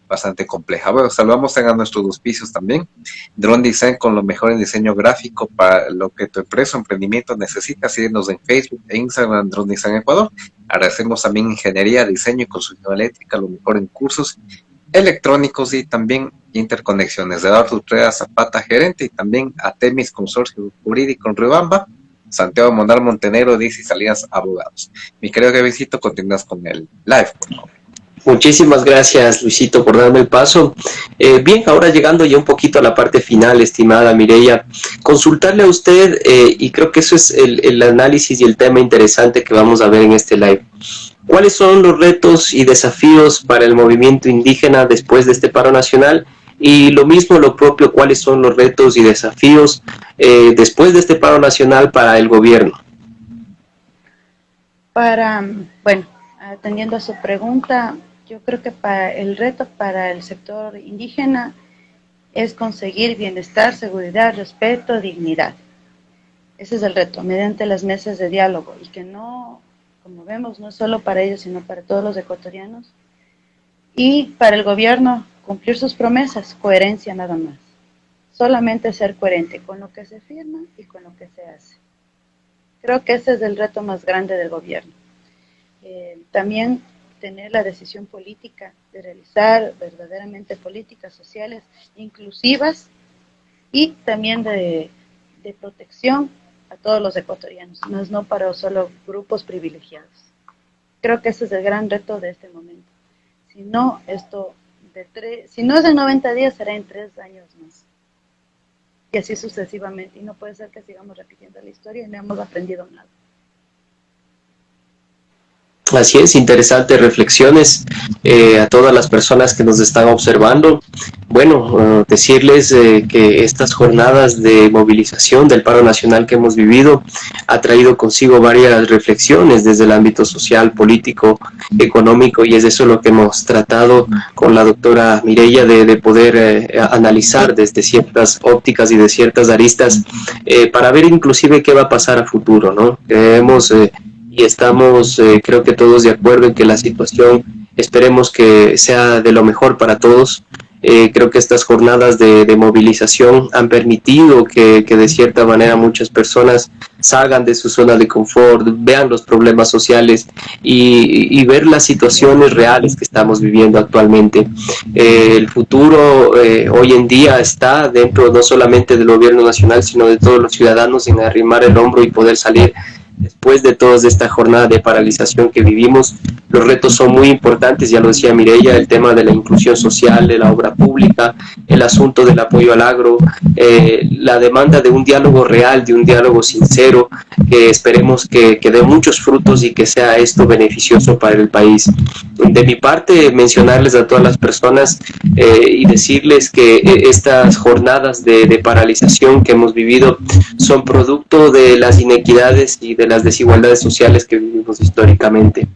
bastante compleja. Bueno, saludamos a nuestros auspicios también. Drone Design, con lo mejor en diseño gráfico para lo que tu empresa o emprendimiento necesita. Síguenos en Facebook e Instagram, Drone Design Ecuador. Agradecemos también ingeniería, diseño y construcción eléctrica, lo mejor en cursos electrónicos y también interconexiones. Eduardo Utrera Zapata, gerente, y también a Temis Consorcio Jurídico en Riobamba. Santiago Mondar Montenegro dice Salinas Abogados. Mi querido Kevincito, continúas con el live, por favor. Muchísimas gracias, Luisito, por darme el paso. Bien, ahora llegando ya un poquito a la parte final, estimada Mireia, consultarle a usted, y creo que eso es el análisis y el tema interesante que vamos a ver en este live. ¿Cuáles son los retos y desafíos para el movimiento indígena después de este paro nacional? Y lo mismo, lo propio, ¿cuáles son los retos y desafíos después de este paro nacional para el gobierno? Bueno, atendiendo a su pregunta, yo creo que el reto para el sector indígena es conseguir bienestar, seguridad, respeto, dignidad. Ese es el reto, mediante las mesas de diálogo, y que no, como vemos, no es solo para ellos, sino para todos los ecuatorianos. Y para el gobierno, cumplir sus promesas, coherencia nada más. Solamente ser coherente con lo que se firma y con lo que se hace. Creo que ese es el reto más grande del gobierno. También tener la decisión política de realizar verdaderamente políticas sociales inclusivas y también de protección a todos los ecuatorianos, más no para solo grupos privilegiados. Creo que ese es el gran reto de este momento. Si no, si no es en 90 días, será en 3 años más. Y así sucesivamente. Y no puede ser que sigamos repitiendo la historia y no hemos aprendido nada. Así es, interesantes reflexiones a todas las personas que nos están observando. Bueno, decirles que estas jornadas de movilización del paro nacional que hemos vivido ha traído consigo varias reflexiones desde el ámbito social, político, económico, y es eso lo que hemos tratado con la doctora Mireia de poder analizar desde ciertas ópticas y de ciertas aristas para ver inclusive qué va a pasar a futuro, ¿no? Y estamos, creo que todos de acuerdo en que la situación, esperemos que sea de lo mejor para todos. Creo que estas jornadas de movilización han permitido que de cierta manera muchas personas salgan de su zona de confort, vean los problemas sociales y ver las situaciones reales que estamos viviendo actualmente. El futuro hoy en día está dentro no solamente del gobierno nacional, sino de todos los ciudadanos en arrimar el hombro y poder salir. Después de toda esta jornada de paralización que vivimos, los retos son muy importantes, ya lo decía Mireia, el tema de la inclusión social, de la obra pública, el asunto del apoyo al agro, la demanda de un diálogo real, de un diálogo sincero, que esperemos que dé muchos frutos y que sea esto beneficioso para el país. De mi parte, mencionarles a todas las personas y decirles que estas jornadas de paralización que hemos vivido son producto de las inequidades y de las desigualdades sociales que vivimos históricamente.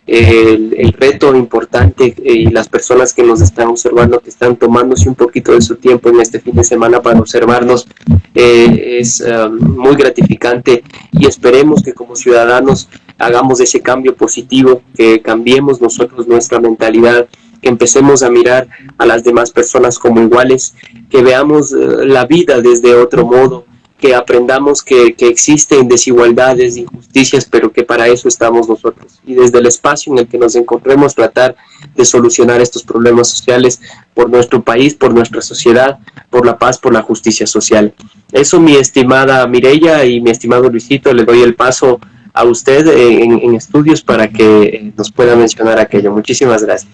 El reto importante y las personas que nos están observando, que están tomándose un poquito de su tiempo en este fin de semana para observarnos, es muy gratificante, y esperemos que como ciudadanos hagamos ese cambio positivo, que cambiemos nosotros nuestra mentalidad, que empecemos a mirar a las demás personas como iguales, que veamos la vida desde otro modo, que aprendamos que existen desigualdades, injusticias, pero que para eso estamos nosotros. Y desde el espacio en el que nos encontremos, tratar de solucionar estos problemas sociales por nuestro país, por nuestra sociedad, por la paz, por la justicia social. Eso, mi estimada Mireia y mi estimado Luisito, le doy el paso a usted en estudios para que nos pueda mencionar aquello. Muchísimas gracias.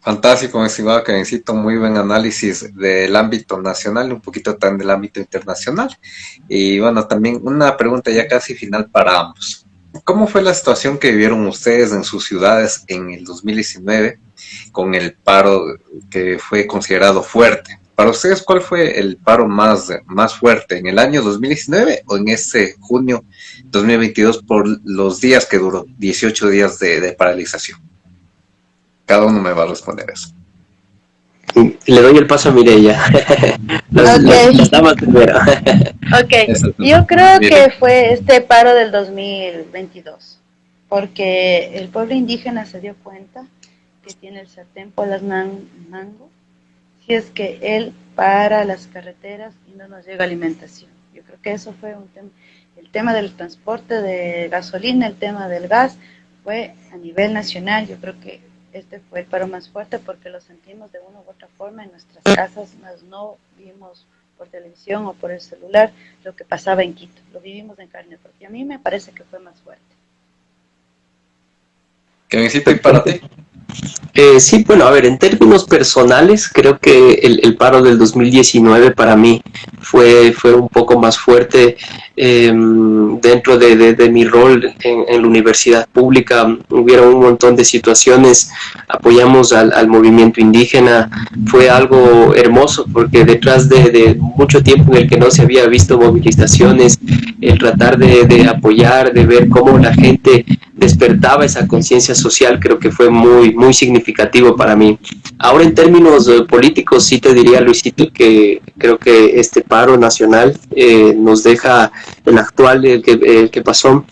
Fantástico, estimado Kevincito, muy buen análisis del ámbito nacional y un poquito también del ámbito internacional. Y bueno, también una pregunta ya casi final para ambos. ¿Cómo fue la situación que vivieron ustedes en sus ciudades en el 2019 con el paro que fue considerado fuerte? Para ustedes, ¿cuál fue el paro más fuerte? ¿En el año 2019 o en este junio 2022 por los días que duró, 18 días de paralización? Cada uno me va a responder eso. Le doy el paso a Mireia. Las damas primero. Ok, yo creo que fue este paro del 2022, porque el pueblo indígena se dio cuenta que tiene el sartén por las mango, si es que él para las carreteras y no nos llega alimentación. Yo creo que eso fue un tema. El tema del transporte de gasolina, el tema del gas, fue a nivel nacional. Yo creo que este fue el paro más fuerte porque lo sentimos de una u otra forma en nuestras casas, más no vimos por televisión o por el celular lo que pasaba en Quito. Lo vivimos en carne propia. A mí me parece que fue más fuerte. Kevincito, ¿y para ti? Sí, bueno, a ver, en términos personales, creo que el paro del 2019 para mí fue un poco más fuerte dentro de mi rol en la universidad pública. Hubieron un montón de situaciones, apoyamos al movimiento indígena, fue algo hermoso porque detrás de mucho tiempo en el que no se había visto movilizaciones, el tratar de apoyar, de ver cómo la gente despertaba esa conciencia social, creo que fue muy, muy significativo para mí. Ahora en términos políticos sí te diría, Luisito, que creo que este paro nacional nos deja, el actual, el que pasó,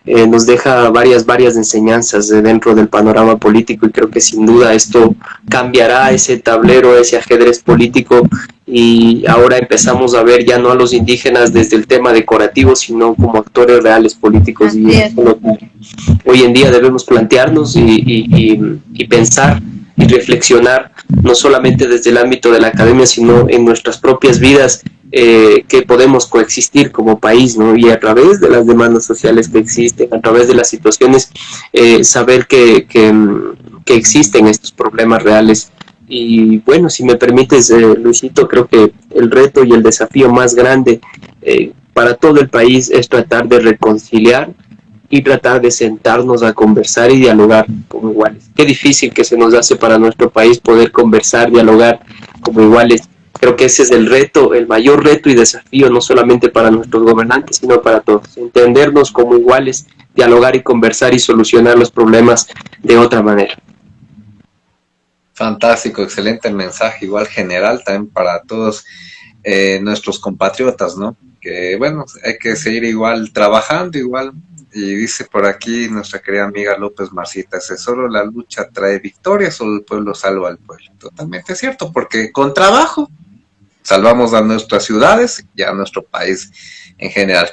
nos deja varias enseñanzas dentro del panorama político, y creo que sin duda esto cambiará ese tablero, ese ajedrez político, y ahora empezamos a ver ya no a los indígenas desde el tema decorativo, sino como actores reales políticos. Y eso es lo que hoy en día debemos plantearnos y pensar y reflexionar, no solamente desde el ámbito de la academia, sino en nuestras propias vidas, que podemos coexistir como país, ¿no? Y a través de las demandas sociales que existen, a través de las situaciones, saber que existen estos problemas reales. Y bueno, si me permites, Luisito, creo que el reto y el desafío más grande para todo el país es tratar de reconciliar y tratar de sentarnos a conversar y dialogar como iguales. Qué difícil que se nos hace para nuestro país poder conversar, dialogar como iguales. Creo que ese es el reto, el mayor reto y desafío, no solamente para nuestros gobernantes, sino para todos. Entendernos como iguales, dialogar y conversar y solucionar los problemas de otra manera. Fantástico, excelente el mensaje, igual general también para todos nuestros compatriotas, ¿no? Que bueno, hay que seguir igual trabajando, igual, y dice por aquí nuestra querida amiga López Marcita, solo la lucha trae victoria, solo el pueblo salva al pueblo. Totalmente cierto, porque con trabajo salvamos a nuestras ciudades y a nuestro país en general.